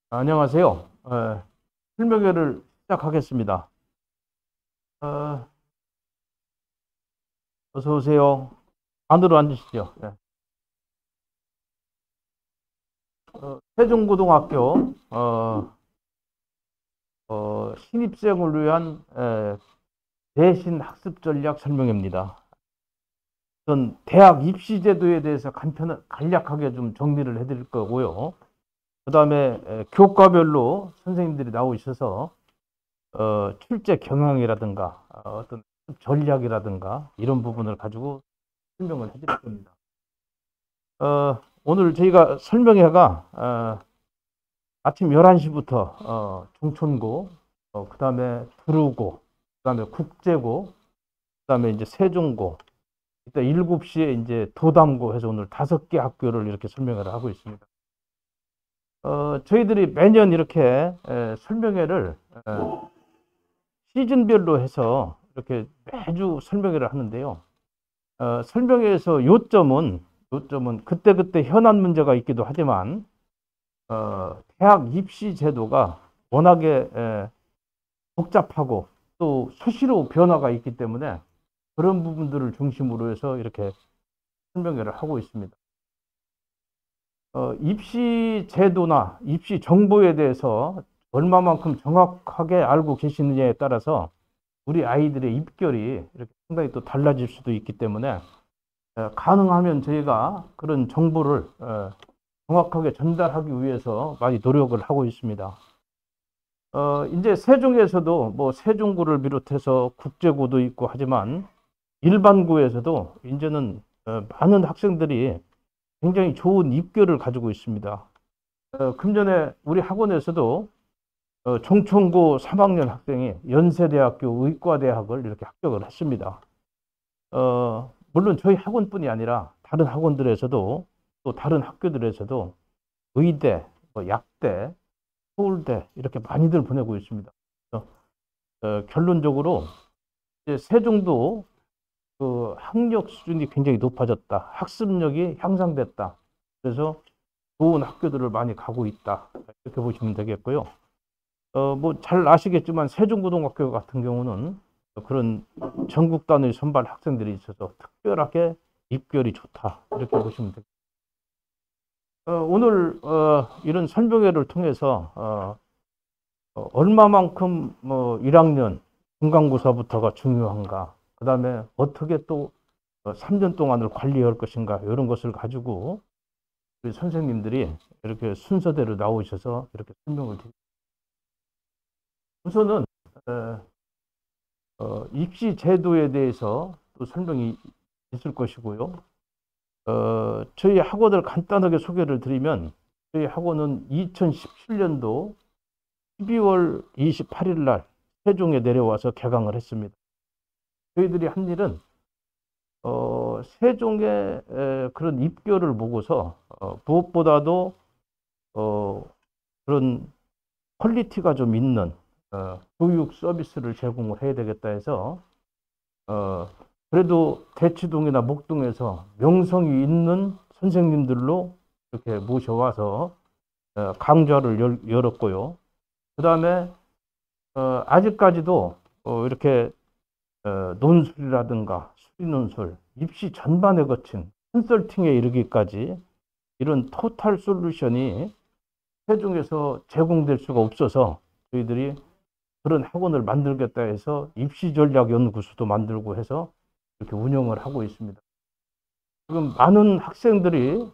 안녕하세요. 설명회를 시작하겠습니다. 어, 어서 오세요. 안으로 앉으시죠. 네. 세종고등학교 신입생을 위한 대신 학습 전략 설명회입니다. 우선 대학 입시 제도에 대해서 간략하게 좀 정리를 해드릴 거고요. 그 다음에 교과별로 선생님들이 나오셔서 출제 경향이라든가 어떤 전략이라든가 이런 부분을 가지고 설명을 해드릴 겁니다. 오늘 저희가 설명회가 아침 11시부터 중천고, 그 다음에 두루고, 그 다음에 국제고, 그 다음에 이제 세종고, 이따 7시에 이제 도담고 해서 오늘 5개 학교를 이렇게 설명회를 하고 있습니다. 저희들이 매년 이렇게 설명회를 시즌별로 해서 이렇게 매주 설명회를 하는데요. 설명회에서 요점은 그때그때 현안 문제가 있기도 하지만 대학 입시 제도가 워낙에 복잡하고 또 수시로 변화가 있기 때문에 그런 부분들을 중심으로 해서 이렇게 설명회를 하고 있습니다. 입시 제도나 입시 정보에 대해서 얼마만큼 정확하게 알고 계시느냐에 따라서 우리 아이들의 입결이 이렇게 상당히 또 달라질 수도 있기 때문에 가능하면 저희가 그런 정보를 정확하게 전달하기 위해서 많이 노력을 하고 있습니다. 이제 세종에서도 뭐 세종고를 비롯해서 국제고도 있고 하지만 일반고에서도 이제는 많은 학생들이 굉장히 좋은 입결을 가지고 있습니다. 금전에 우리 학원에서도 종천고 3학년 학생이 연세대학교 의과대학을 이렇게 합격을 했습니다. 물론 저희 학원뿐이 아니라 다른 학원들에서도 또 다른 학교들에서도 의대, 뭐 약대, 서울대 이렇게 많이들 보내고 있습니다. 결론적으로 이제 세종도 그 학력 수준이 굉장히 높아졌다. 학습력이 향상됐다. 그래서 좋은 학교들을 많이 가고 있다. 이렇게 보시면 되겠고요. 뭐 잘 아시겠지만 세종고등학교 같은 경우는 그런 전국 단위 선발 학생들이 있어서 특별하게 입결이 좋다. 이렇게 보시면 됩니다. 오늘 이런 설명회를 통해서 얼마만큼 뭐 1학년 중간고사부터가 중요한가, 그 다음에 어떻게 또 3년 동안을 관리할 것인가, 이런 것을 가지고 우리 선생님들이 이렇게 순서대로 나오셔서 이렇게 설명을 드립니다. 우선은 입시 제도에 대해서 또 설명이 있을 것이고요. 저희 학원을 간단하게 소개를 드리면, 저희 학원은 2017년도 12월 28일 날 세종에 내려와서 개강을 했습니다. 저희들이 한 일은 세종의 그런 입결을 보고서 무엇보다도 그런 퀄리티가 좀 있는 교육 서비스를 제공을 해야 되겠다 해서 그래도 대치동이나 목동에서 명성이 있는 선생님들로 이렇게 모셔와서 강좌를 열었고요. 그 다음에 아직까지도 이렇게 논술이라든가 수리논술, 입시 전반에 거친 컨설팅에 이르기까지 이런 토탈 솔루션이 세종에서 제공될 수가 없어서 저희들이 그런 학원을 만들겠다 해서 입시전략연구소도 만들고 해서 이렇게 운영을 하고 있습니다. 지금 많은 학생들이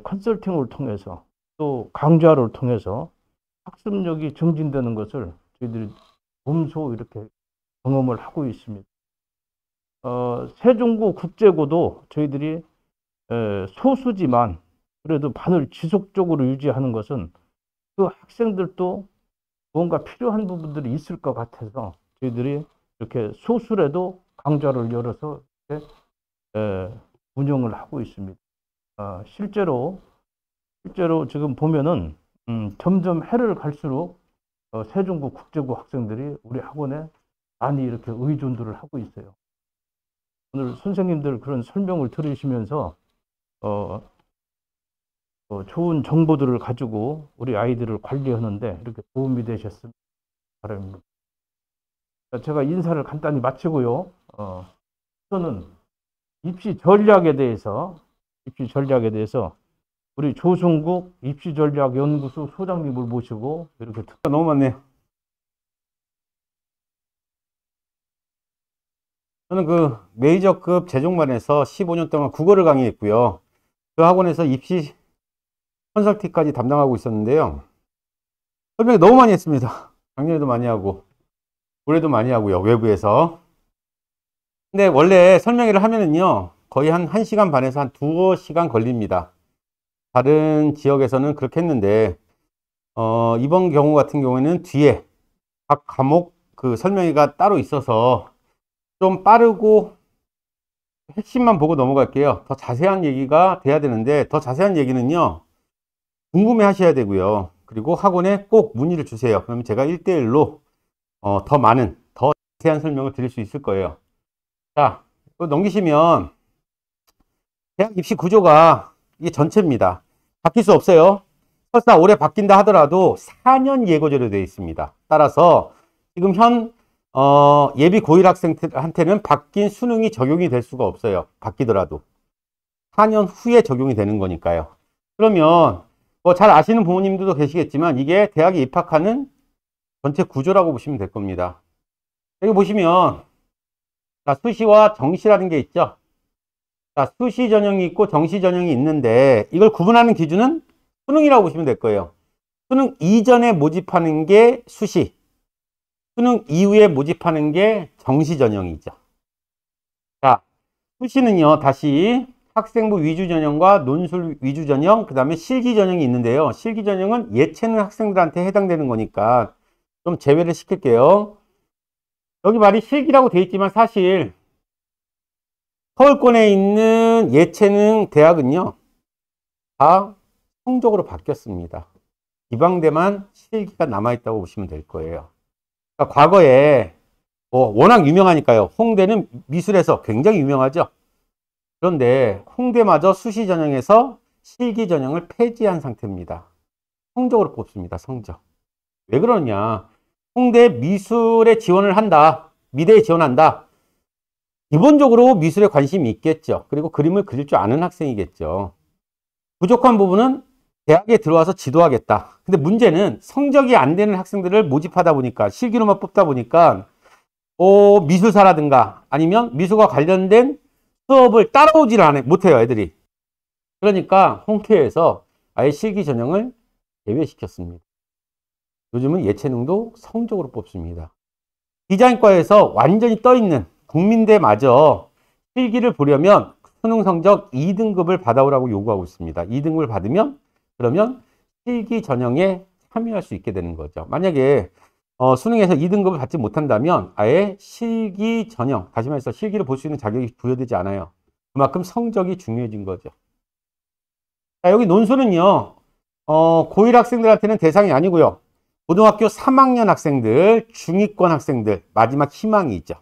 컨설팅을 통해서 또 강좌를 통해서 학습력이 증진되는 것을 저희들이 몸소 이렇게 경험을 하고 있습니다. 세종고 국제고도 저희들이 소수지만 그래도 반을 지속적으로 유지하는 것은 그 학생들도 뭔가 필요한 부분들이 있을 것 같아서 저희들이 이렇게 소수라도 강좌를 열어서 이렇게 운영을 하고 있습니다. 실제로 지금 보면은 점점 해를 갈수록 세종고 국제고 학생들이 우리 학원에 많이 이렇게 의존들을 하고 있어요. 오늘 선생님들 그런 설명을 들으시면서 좋은 정보들을 가지고 우리 아이들을 관리하는데 이렇게 도움이 되셨으면 바랍니다. 제가 인사를 간단히 마치고요. 저는 입시 전략에 대해서 우리 조승국 입시전략연구소 소장님을 모시고 이렇게 너무 많네요. 저는 그 메이저급 재종반에서 15년 동안 국어를 강의했고요. 그 학원에서 입시 컨설팅까지 담당하고 있었는데요. 설명 너무 많이 했습니다. 작년에도 많이 하고 올해도 많이 하고요. 외부에서. 근데 원래 설명회를 하면은요. 거의 한 1시간 반에서 한 2시간 걸립니다. 다른 지역에서는 그렇게 했는데 이번 경우 같은 경우에는 뒤에 각 과목 그 설명회가 따로 있어서 좀 빠르고 핵심만 보고 넘어갈게요. 더 자세한 얘기가 돼야 되는데 더 자세한 얘기는요. 궁금해 하셔야 되고요. 그리고 학원에 꼭 문의를 주세요. 그러면 제가 1대1로 더 많은 더 자세한 설명을 드릴 수 있을 거예요. 자, 넘기시면 대학 입시 구조가 이게 전체입니다. 바뀔 수 없어요. 설사 올해 바뀐다 하더라도 4년 예고제로 되어 있습니다. 따라서 지금 현 예비 고1 학생한테는 바뀐 수능이 적용이 될 수가 없어요. 바뀌더라도 4년 후에 적용이 되는 거니까요. 그러면 뭐 잘 아시는 부모님들도 계시겠지만 이게 대학에 입학하는 전체 구조라고 보시면 될 겁니다. 여기 보시면 자, 수시와 정시라는 게 있죠. 자, 수시 전형이 있고 정시 전형이 있는데 이걸 구분하는 기준은 수능이라고 보시면 될 거예요. 수능 이전에 모집하는 게 수시, 수능 이후에 모집하는 게 정시 전형이죠. 자, 수시는요, 다시 학생부 위주 전형과 논술 위주 전형, 그 다음에 실기 전형이 있는데요. 실기 전형은 예체능 학생들한테 해당되는 거니까 좀 제외를 시킬게요. 여기 말이 실기라고 되어 있지만 사실 서울권에 있는 예체능 대학은요, 다 성적으로 바뀌었습니다. 지방대만 실기가 남아있다고 보시면 될 거예요. 그러니까 과거에 워낙 유명하니까요. 홍대는 미술에서 굉장히 유명하죠. 그런데 홍대마저 수시 전형에서 실기 전형을 폐지한 상태입니다. 성적으로 뽑습니다. 성적. 왜 그러냐? 홍대 미술에 지원을 한다. 미대에 지원한다. 기본적으로 미술에 관심이 있겠죠. 그리고 그림을 그릴 줄 아는 학생이겠죠. 부족한 부분은 대학에 들어와서 지도하겠다. 근데 문제는 성적이 안 되는 학생들을 모집하다 보니까 실기로만 뽑다 보니까 미술사라든가 아니면 미술과 관련된 수업을 따라오지를 못해요. 애들이. 그러니까 홍대에서 아예 실기 전형을 제외시켰습니다. 요즘은 예체능도 성적으로 뽑습니다. 디자인과에서 완전히 떠있는 국민대마저 실기를 보려면 수능 성적 2등급을 받아오라고 요구하고 있습니다. 2등급을 받으면 그러면 실기 전형에 참여할 수 있게 되는 거죠. 만약에 수능에서 2등급을 받지 못한다면 아예 실기 전형, 다시 말해서 실기를 볼 수 있는 자격이 부여되지 않아요. 그만큼 성적이 중요해진 거죠. 자, 여기 논술은요. 고1 학생들한테는 대상이 아니고요. 고등학교 3학년 학생들, 중위권 학생들, 마지막 희망이 있죠.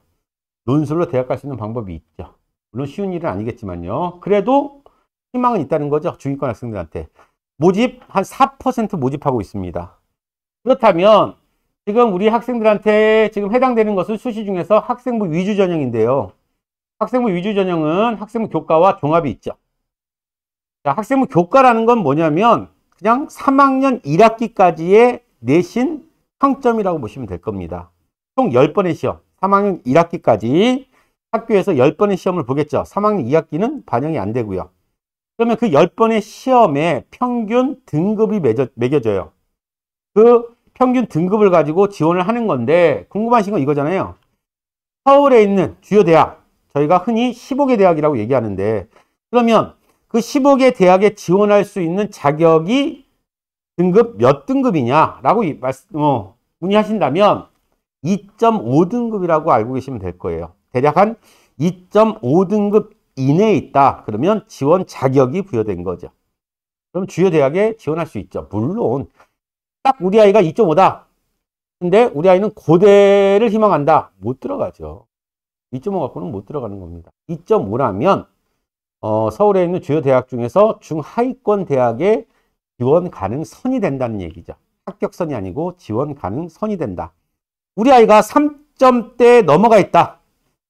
논술로 대학 갈 수 있는 방법이 있죠. 물론 쉬운 일은 아니겠지만요. 그래도 희망은 있다는 거죠. 중위권 학생들한테. 모집 한 4% 모집하고 있습니다. 그렇다면 지금 우리 학생들한테 지금 해당되는 것은 수시 중에서 학생부 위주 전형인데요. 학생부 위주 전형은 학생부 교과와 종합이 있죠. 자, 학생부 교과라는 건 뭐냐면 그냥 3학년 1학기까지의 내신 평점이라고 보시면 될 겁니다. 총 10번의 시험, 3학년 1학기까지 학교에서 10번의 시험을 보겠죠. 3학년 2학기는 반영이 안 되고요. 그러면 그 10번의 시험에 평균 등급이 매겨져요. 그 평균 등급을 가지고 지원을 하는 건데 궁금하신 건 이거잖아요. 서울에 있는 주요 대학, 저희가 흔히 15개 대학이라고 얘기하는데 그러면 그 15개 대학에 지원할 수 있는 자격이 등급 몇 등급이냐라고 문의하신다면 2.5등급이라고 알고 계시면 될 거예요. 대략 한 2.5등급 이내에 있다. 그러면 지원 자격이 부여된 거죠. 그럼 주요 대학에 지원할 수 있죠. 물론 딱 우리 아이가 2.5다. 근데 우리 아이는 고대를 희망한다. 못 들어가죠. 2.5 갖고는 못 들어가는 겁니다. 2.5라면 서울에 있는 주요 대학 중에서 중하위권 대학에 지원 가능선이 된다는 얘기죠. 합격선이 아니고 지원 가능선이 된다. 우리 아이가 3점대 넘어가 있다.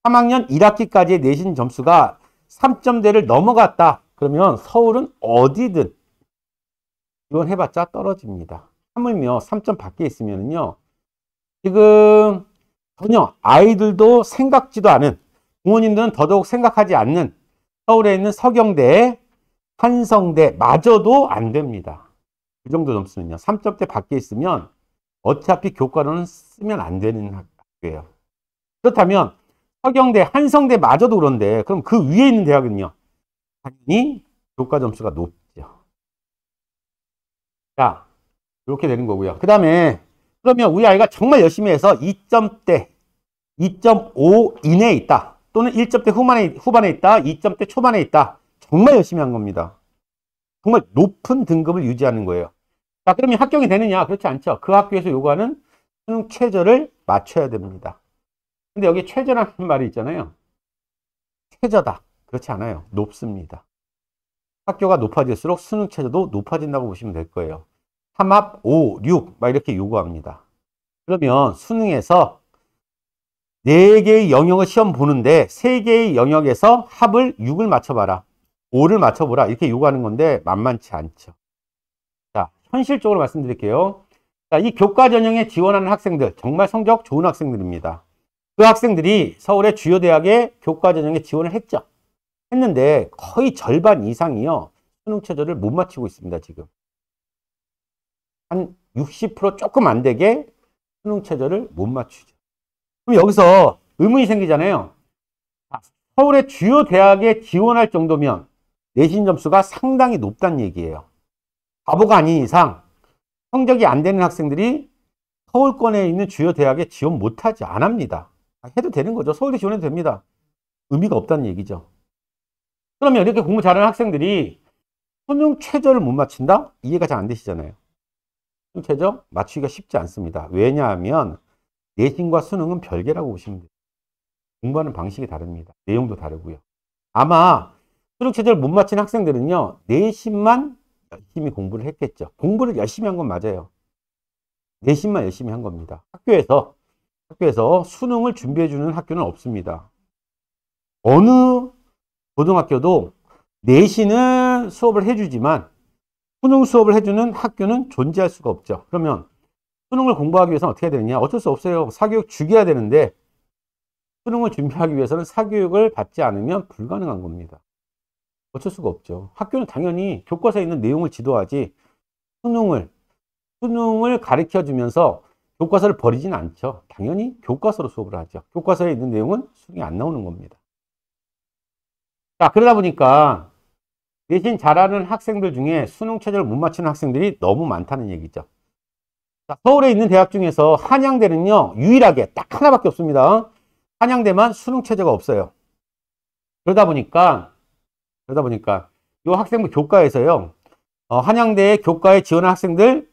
3학년 1학기까지의 내신 점수가 3점대를 넘어갔다. 그러면 서울은 어디든 지원해봤자 떨어집니다. 하물며 3점 밖에 있으면요. 지금 전혀 아이들도 생각지도 않은, 부모님들은 더더욱 생각하지 않는 서울에 있는 서경대, 한성대 마저도 안 됩니다. 그 정도 점수는요. 3점대 밖에 있으면 어차피 교과로는 쓰면 안 되는 학교예요. 그렇다면 서경대, 한성대 마저도 그런데 그럼 그 위에 있는 대학은요. 당연히 교과 점수가 높죠. 자, 이렇게 되는 거고요. 그 다음에 그러면 우리 아이가 정말 열심히 해서 2점대, 2.5 이내에 있다. 또는 1점대 후반에 있다. 2점대 초반에 있다. 정말 열심히 한 겁니다. 정말 높은 등급을 유지하는 거예요. 자, 그러면 합격이 되느냐? 그렇지 않죠. 그 학교에서 요구하는 수능 최저를 맞춰야 됩니다. 근데 여기 최저라는 말이 있잖아요. 최저다. 그렇지 않아요. 높습니다. 학교가 높아질수록 수능 최저도 높아진다고 보시면 될 거예요. 3합 5, 6 막 이렇게 요구합니다. 그러면 수능에서 4개의 영역을 시험 보는데 3개의 영역에서 합을 6을 맞춰봐라. 5를 맞춰보라. 이렇게 요구하는 건데 만만치 않죠. 자, 현실적으로 말씀드릴게요. 자, 이 교과 전형에 지원하는 학생들, 정말 성적 좋은 학생들입니다. 그 학생들이 서울의 주요 대학에 교과 전형에 지원을 했죠. 했는데 거의 절반 이상이요. 수능 최저를 못 맞추고 있습니다, 지금. 한 60% 조금 안 되게 수능 최저를 못 맞추죠. 그럼 여기서 의문이 생기잖아요. 서울의 주요 대학에 지원할 정도면 내신 점수가 상당히 높다는 얘기예요. 바보가 아닌 이상 성적이 안 되는 학생들이 서울권에 있는 주요 대학에 지원 못하지, 안 합니다. 해도 되는 거죠. 서울대 지원해도 됩니다. 의미가 없다는 얘기죠. 그러면 이렇게 공부 잘하는 학생들이 수능 최저를 못 맞춘다? 이해가 잘 안 되시잖아요. 수능 최저 맞추기가 쉽지 않습니다. 왜냐하면 내신과 수능은 별개라고 보시면 돼요. 공부하는 방식이 다릅니다. 내용도 다르고요. 아마 수능 최저를 못 맞힌 학생들은요. 내신만 열심히 공부를 했겠죠. 공부를 열심히 한 건 맞아요. 내신만 열심히 한 겁니다. 학교에서 수능을 준비해주는 학교는 없습니다. 어느 고등학교도 내신은 수업을 해주지만 수능 수업을 해주는 학교는 존재할 수가 없죠. 그러면 수능을 공부하기 위해서는 어떻게 해야 되느냐? 어쩔 수 없어요. 사교육 죽여야 되는데 수능을 준비하기 위해서는 사교육을 받지 않으면 불가능한 겁니다. 어쩔 수가 없죠. 학교는 당연히 교과서에 있는 내용을 지도하지 수능을 가르쳐주면서 교과서를 버리진 않죠. 당연히 교과서로 수업을 하죠. 교과서에 있는 내용은 수능이 안 나오는 겁니다. 자, 그러다 보니까 내신 잘하는 학생들 중에 수능 최저를 못 맞추는 학생들이 너무 많다는 얘기죠. 자, 서울에 있는 대학 중에서 한양대는요, 유일하게 딱 하나밖에 없습니다. 한양대만 수능 최저가 없어요. 그러다 보니까 이 학생부 교과에서요, 한양대의 교과에 지원한 학생들,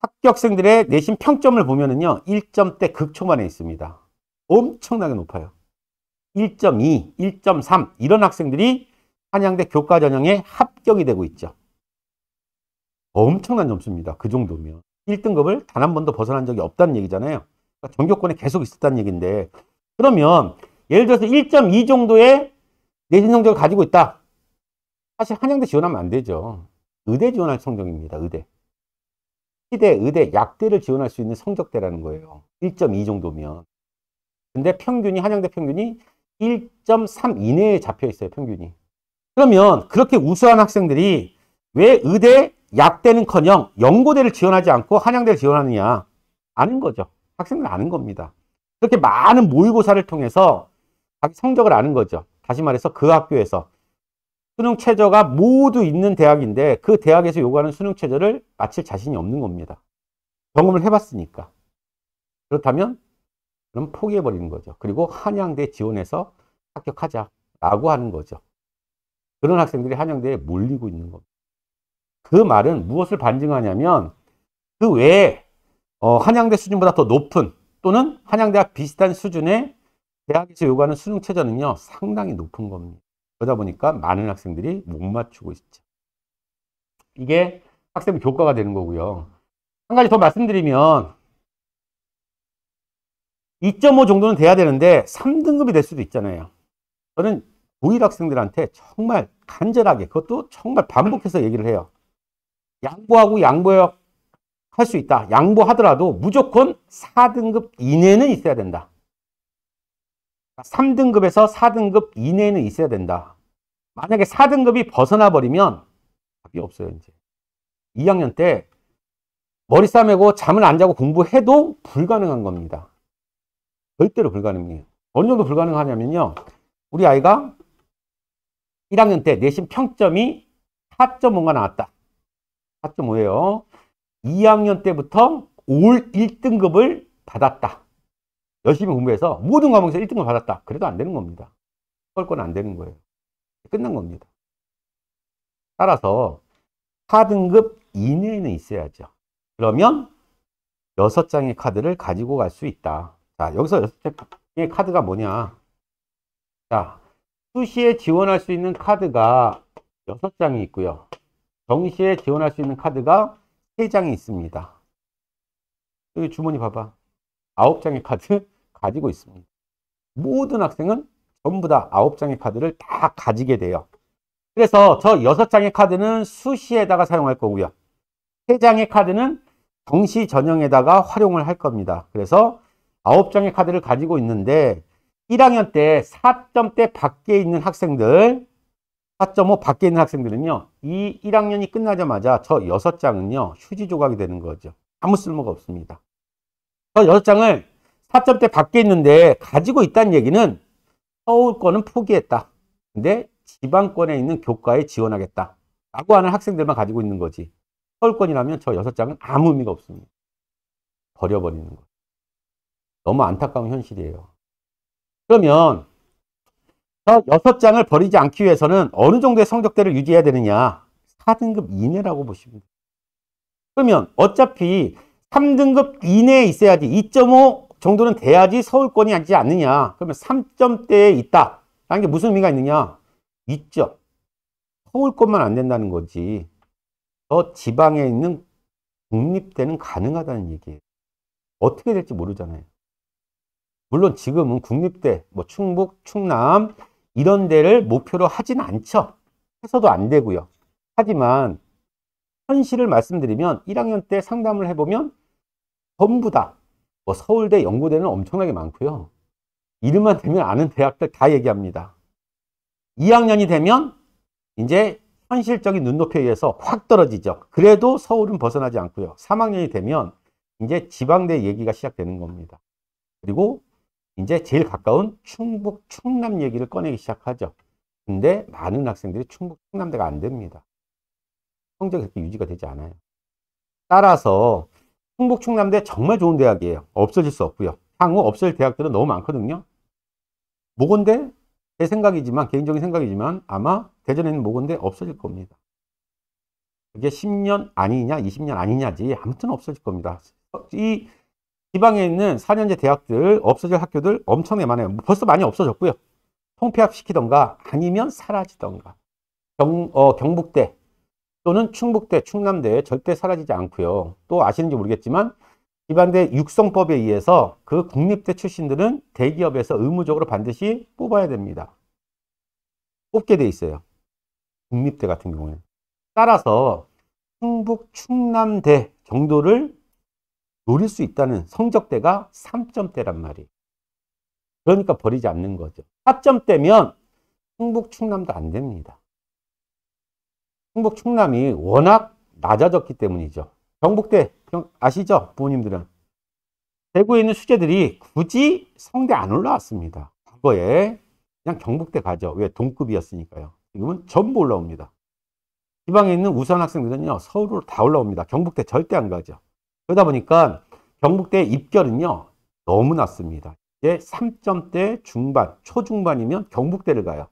합격생들의 내신 평점을 보면은요, 1점대 극초반에 있습니다. 엄청나게 높아요. 1.2, 1.3 이런 학생들이 한양대 교과 전형에 합격이 되고 있죠. 엄청난 점수입니다. 그 정도면. 1등급을 단 한 번도 벗어난 적이 없다는 얘기잖아요. 그러니까 전교권에 계속 있었다는 얘기인데, 그러면 예를 들어서 1.2 정도의 내신 성적을 가지고 있다. 사실 한양대 지원하면 안 되죠. 의대 지원할 성적입니다. 의대. 시대, 의대, 약대를 지원할 수 있는 성적대라는 거예요. 1.2 정도면. 근데 평균이, 한양대 평균이 1.3 이내에 잡혀 있어요. 평균이. 그러면 그렇게 우수한 학생들이 왜 의대, 약대는커녕 연고대를 지원하지 않고 한양대를 지원하느냐? 아는 거죠. 학생들은 아는 겁니다. 그렇게 많은 모의고사를 통해서 자기 성적을 아는 거죠. 다시 말해서 그 학교에서 수능 최저가 모두 있는 대학인데 그 대학에서 요구하는 수능 최저를 맞힐 자신이 없는 겁니다. 경험을 해봤으니까. 그렇다면 그럼 포기해버리는 거죠. 그리고 한양대 지원해서 합격하자라고 하는 거죠. 그런 학생들이 한양대에 몰리고 있는 겁니다. 그 말은 무엇을 반증하냐면 그 외에 한양대 수준보다 더 높은 또는 한양대와 비슷한 수준의 대학에서 요구하는 수능 최저는요, 상당히 높은 겁니다. 그러다 보니까 많은 학생들이 못 맞추고 있죠. 이게 학생 교과가 되는 거고요. 한 가지 더 말씀드리면 2.5 정도는 돼야 되는데 3등급이 될 수도 있잖아요. 저는 고1 학생들한테 정말 간절하게, 그것도 정말 반복해서 얘기를 해요. 양보하고 양보할 수 있다. 양보하더라도 무조건 4등급 이내는 있어야 된다. 3등급에서 4등급 이내는 있어야 된다. 만약에 4등급이 벗어나 버리면 답이 없어요, 이제. 2학년 때 머리 싸매고 잠을 안 자고 공부해도 불가능한 겁니다. 절대로 불가능해요. 어느 정도 불가능하냐면요. 우리 아이가 1학년 때 내신 평점이 4.5가 나왔다. 4.5예요. 2학년 때부터 올 1등급을 받았다. 열심히 공부해서 모든 과목에서 1등급을 받았다. 그래도 안 되는 겁니다. 그럴 건 안 되는 거예요. 끝난 겁니다. 따라서 4등급 이내에는 있어야죠. 그러면 6장의 카드를 가지고 갈 수 있다. 자, 여기서 6장의 카드가 뭐냐? 자, 수시에 지원할 수 있는 카드가 6장이 있고요. 정시에 지원할 수 있는 카드가 3장이 있습니다. 여기 주머니 봐봐. 9장의 카드 가지고 있습니다. 모든 학생은 전부 다 9장의 카드를 다 가지게 돼요. 그래서 저 6장의 카드는 수시에다가 사용할 거고요. 3장의 카드는 정시 전형에다가 활용을 할 겁니다. 그래서 9장의 카드를 가지고 있는데 1학년 때 4점대 밖에 있는 학생들, 4.5 밖에 있는 학생들은요, 이 1학년이 끝나자마자 저 6장은요, 휴지 조각이 되는 거죠. 아무 쓸모가 없습니다. 저 6장을 4점대 밖에 있는데 가지고 있다는 얘기는 서울권은 포기했다. 근데 지방권에 있는 교과에 지원하겠다. 라고 하는 학생들만 가지고 있는 거지. 서울권이라면 저 6장은 아무 의미가 없습니다. 버려버리는 거예요. 너무 안타까운 현실이에요. 그러면 저 6장을 버리지 않기 위해서는 어느 정도의 성적대를 유지해야 되느냐? 4등급 이내라고 보시면 돼요. 그러면 어차피 3등급 이내에 있어야지 2.5 정도는 돼야지 서울권이 하지 않느냐? 그러면 3점대에 있다. 라는 게 무슨 의미가 있느냐? 있죠. 서울권만 안 된다는 거지. 저 지방에 있는 국립대는 가능하다는 얘기예요. 어떻게 될지 모르잖아요. 물론 지금은 국립대, 뭐 충북, 충남 이런 데를 목표로 하진 않죠. 해서도 안 되고요. 하지만 현실을 말씀드리면 1학년 때 상담을 해보면 전부 다 뭐 서울대, 연고대는 엄청나게 많고요. 이름만 대면 아는 대학들 다 얘기합니다. 2학년이 되면 이제 현실적인 눈높이에 의해서 확 떨어지죠. 그래도 서울은 벗어나지 않고요. 3학년이 되면 이제 지방대 얘기가 시작되는 겁니다. 그리고 이제 제일 가까운 충북, 충남 얘기를 꺼내기 시작하죠. 근데 많은 학생들이 충북, 충남대가 안 됩니다. 성적이 그렇게 유지가 되지 않아요. 따라서 충북, 충남대 정말 좋은 대학이에요. 없어질 수 없고요. 향후 없어질 대학들은 너무 많거든요. 모건대? 제 생각이지만, 개인적인 생각이지만 아마 대전에 있는 모건대 없어질 겁니다. 그게 10년 아니냐, 20년 아니냐지 아무튼 없어질 겁니다. 이 지방에 있는 4년제 대학들, 없어질 학교들 엄청나게 많아요. 벌써 많이 없어졌고요. 통폐합시키던가 아니면 사라지던가. 경북대 또는 충북대, 충남대 절대 사라지지 않고요. 또 아시는지 모르겠지만 지방대 육성법에 의해서 그 국립대 출신들은 대기업에서 의무적으로 반드시 뽑아야 됩니다. 뽑게 돼 있어요. 국립대 같은 경우에는. 따라서 충북, 충남대 정도를 노릴 수 있다는 성적대가 3점대란 말이에요. 그러니까 버리지 않는 거죠. 4점대면 충북, 충남도 안 됩니다. 충북, 충남이 워낙 낮아졌기 때문이죠. 경북대 아시죠? 부모님들은. 대구에 있는 수재들이 굳이 성대 안 올라왔습니다. 과거에 그냥 경북대 가죠. 왜? 동급이었으니까요. 지금은 전부 올라옵니다. 지방에 있는 우수한 학생들은요, 서울로 다 올라옵니다. 경북대 절대 안 가죠. 그러다 보니까 경북대 입결은요, 너무 낮습니다. 이제 3점대 중반, 초중반이면 경북대를 가요.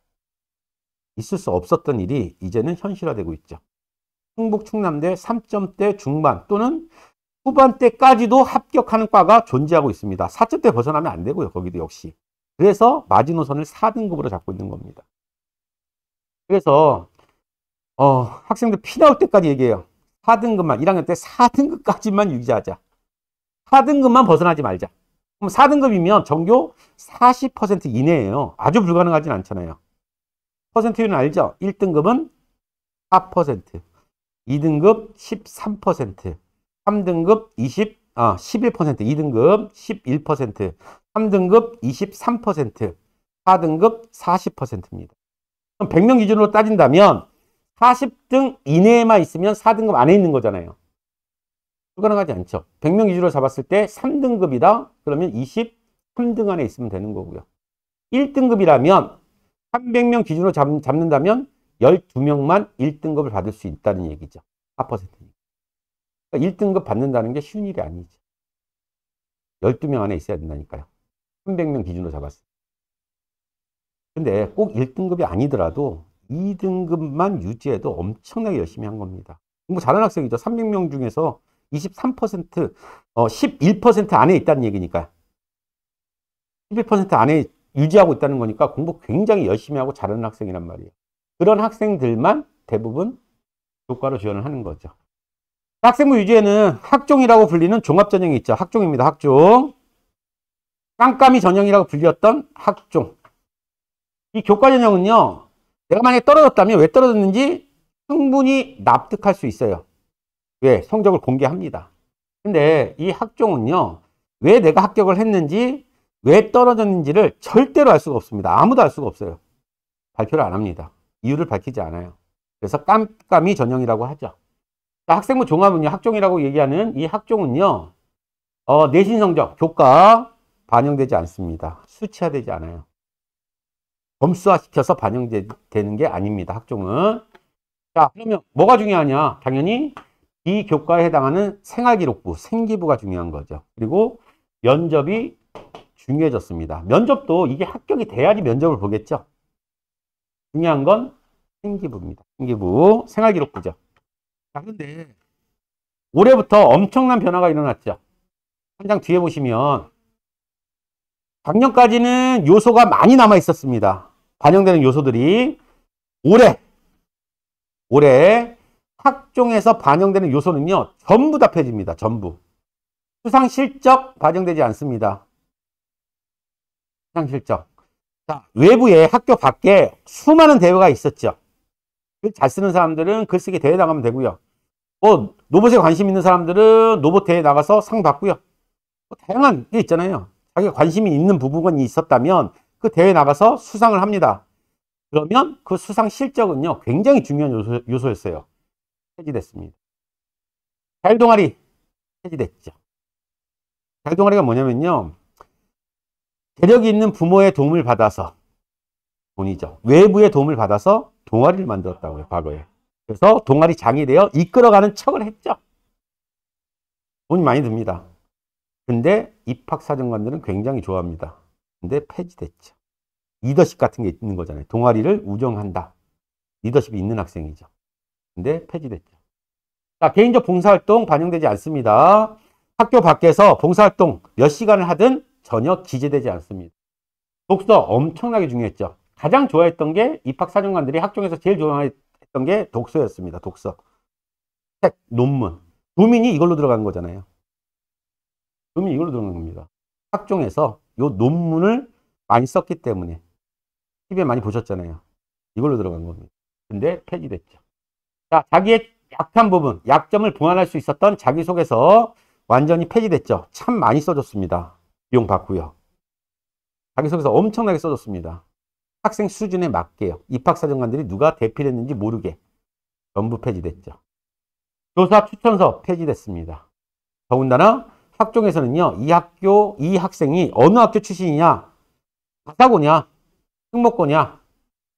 있을 수 없었던 일이 이제는 현실화되고 있죠. 충북, 충남대 3점대 중반 또는 후반대까지도 합격하는 과가 존재하고 있습니다. 4점대 벗어나면 안 되고요. 거기도 역시. 그래서 마지노선을 4등급으로 잡고 있는 겁니다. 그래서 학생들 피 나올 때까지 얘기해요. 4등급만, 1학년 때 4등급까지만 유지하자. 4등급만 벗어나지 말자. 그럼 4등급이면 전교 40% 이내예요. 아주 불가능하진 않잖아요. 퍼센트율은 알죠? 1등급은 4%, 2등급 13%, 3등급 11%, 2등급 11%, 3등급 23%, 4등급 40%입니다. 그럼 100명 기준으로 따진다면 40등 이내에만 있으면 4등급 안에 있는 거잖아요. 불가능하지 않죠. 100명 기준으로 잡았을 때 3등급이다. 그러면 23등 안에 있으면 되는 거고요. 1등급이라면 300명 기준으로 잡는다면 12명만 1등급을 받을 수 있다는 얘기죠. 4%니까. 그러니까 1등급 받는다는 게 쉬운 일이 아니죠. 12명 안에 있어야 된다니까요. 300명 기준으로 잡았어요. 근데 꼭 1등급이 아니더라도 2등급만 유지해도 엄청나게 열심히 한 겁니다. 공부 잘하는 학생이죠. 300명 중에서 23%, 11% 안에 있다는 얘기니까요. 11% 안에 유지하고 있다는 거니까 공부 굉장히 열심히 하고 잘하는 학생이란 말이에요. 그런 학생들만 대부분 교과로 지원을 하는 거죠. 학생부 유지에는 학종이라고 불리는 종합전형이 있죠. 학종입니다. 학종. 깜깜이 전형이라고 불렸던 학종. 이 교과 전형은요, 내가 만약에 떨어졌다면 왜 떨어졌는지 충분히 납득할 수 있어요. 왜? 성적을 공개합니다. 근데 이 학종은요, 왜 내가 합격을 했는지, 왜 떨어졌는지를 절대로 알 수가 없습니다. 아무도 알 수가 없어요. 발표를 안 합니다. 이유를 밝히지 않아요. 그래서 깜깜이 전형이라고 하죠. 학생부 종합은요, 학종이라고 얘기하는 이 학종은요, 내신 성적, 교과 반영되지 않습니다. 수치화되지 않아요. 점수화시켜서 반영되는 게 아닙니다. 학종은. 자, 그러면 뭐가 중요하냐? 당연히 이 교과에 해당하는 생활기록부, 생기부가 중요한 거죠. 그리고 면접이 중요해졌습니다. 면접도 이게 합격이 돼야지 면접을 보겠죠. 중요한 건 생기부입니다. 생기부, 생활기록부죠. 자, 그런데 올해부터 엄청난 변화가 일어났죠. 한 장 뒤에 보시면 작년까지는 요소가 많이 남아 있었습니다. 반영되는 요소들이 올해 학종에서 반영되는 요소는요, 전부 다 폐지입니다. 전부. 수상 실적 반영되지 않습니다. 수상 실적. 자, 외부에 학교 밖에 수많은 대회가 있었죠. 글 잘 쓰는 사람들은 글쓰기 대회 나가면 되고요. 로봇에 관심 있는 사람들은 로봇 대회 나가서 상 받고요. 다양한 게 있잖아요. 자기가 관심이 있는 부분이 있었다면 그 대회 나가서 수상을 합니다. 그러면 그 수상 실적은요, 굉장히 중요한 요소였어요. 폐지됐습니다. 자율동아리 폐지됐죠. 자율동아리가 뭐냐면요, 재력이 있는 부모의 도움을 받아서, 돈이죠. 외부의 도움을 받아서 동아리를 만들었다고요, 과거에. 그래서 동아리장이 되어 이끌어가는 척을 했죠. 돈이 많이 듭니다. 근데 입학사정관들은 굉장히 좋아합니다. 근데 폐지됐죠. 리더십 같은 게 있는 거잖아요. 동아리를 우정한다. 리더십이 있는 학생이죠. 근데 폐지됐죠. 자, 개인적 봉사활동 반영되지 않습니다. 학교 밖에서 봉사활동 몇 시간을 하든 전혀 기재되지 않습니다. 독서 엄청나게 중요했죠. 가장 좋아했던 게 입학사정관들이 학종에서 제일 좋아했던 게 독서였습니다. 독서. 책, 논문. 도민이 이걸로 들어간 거잖아요. 도민이 이걸로 들어간 겁니다. 학종에서 요 논문을 많이 썼기 때문에 TV에 많이 보셨잖아요. 이걸로 들어간 겁니다. 근데 폐지됐죠. 자, 자기의 약한 부분, 약점을 보완할 수 있었던 자기소개서 완전히 폐지됐죠. 참 많이 써줬습니다. 비용 받고요. 자기소개서 엄청나게 써줬습니다. 학생 수준에 맞게요. 입학사정관들이 누가 대필했는지 모르게 전부 폐지됐죠. 교사 추천서 폐지됐습니다. 더군다나 학종에서는요, 이 학생이 어느 학교 출신이냐, 가사고냐, 특목고냐,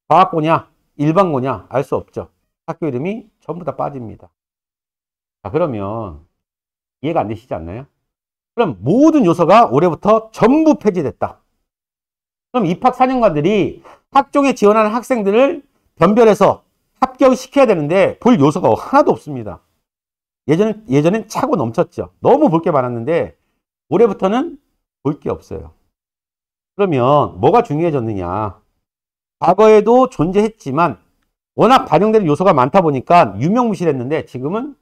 과학고냐, 일반고냐 알 수 없죠. 학교 이름이 전부 다 빠집니다. 자, 그러면 이해가 안 되시지 않나요? 그럼 모든 요소가 올해부터 전부 폐지됐다. 그럼 입학사정관들이 학종에 지원하는 학생들을 변별해서 합격시켜야 되는데 볼 요소가 하나도 없습니다. 예전엔 차고 넘쳤죠. 너무 볼 게 많았는데 올해부터는 볼 게 없어요. 그러면 뭐가 중요해졌느냐? 과거에도 존재했지만 워낙 반영되는 요소가 많다 보니까 유명무실했는데 지금은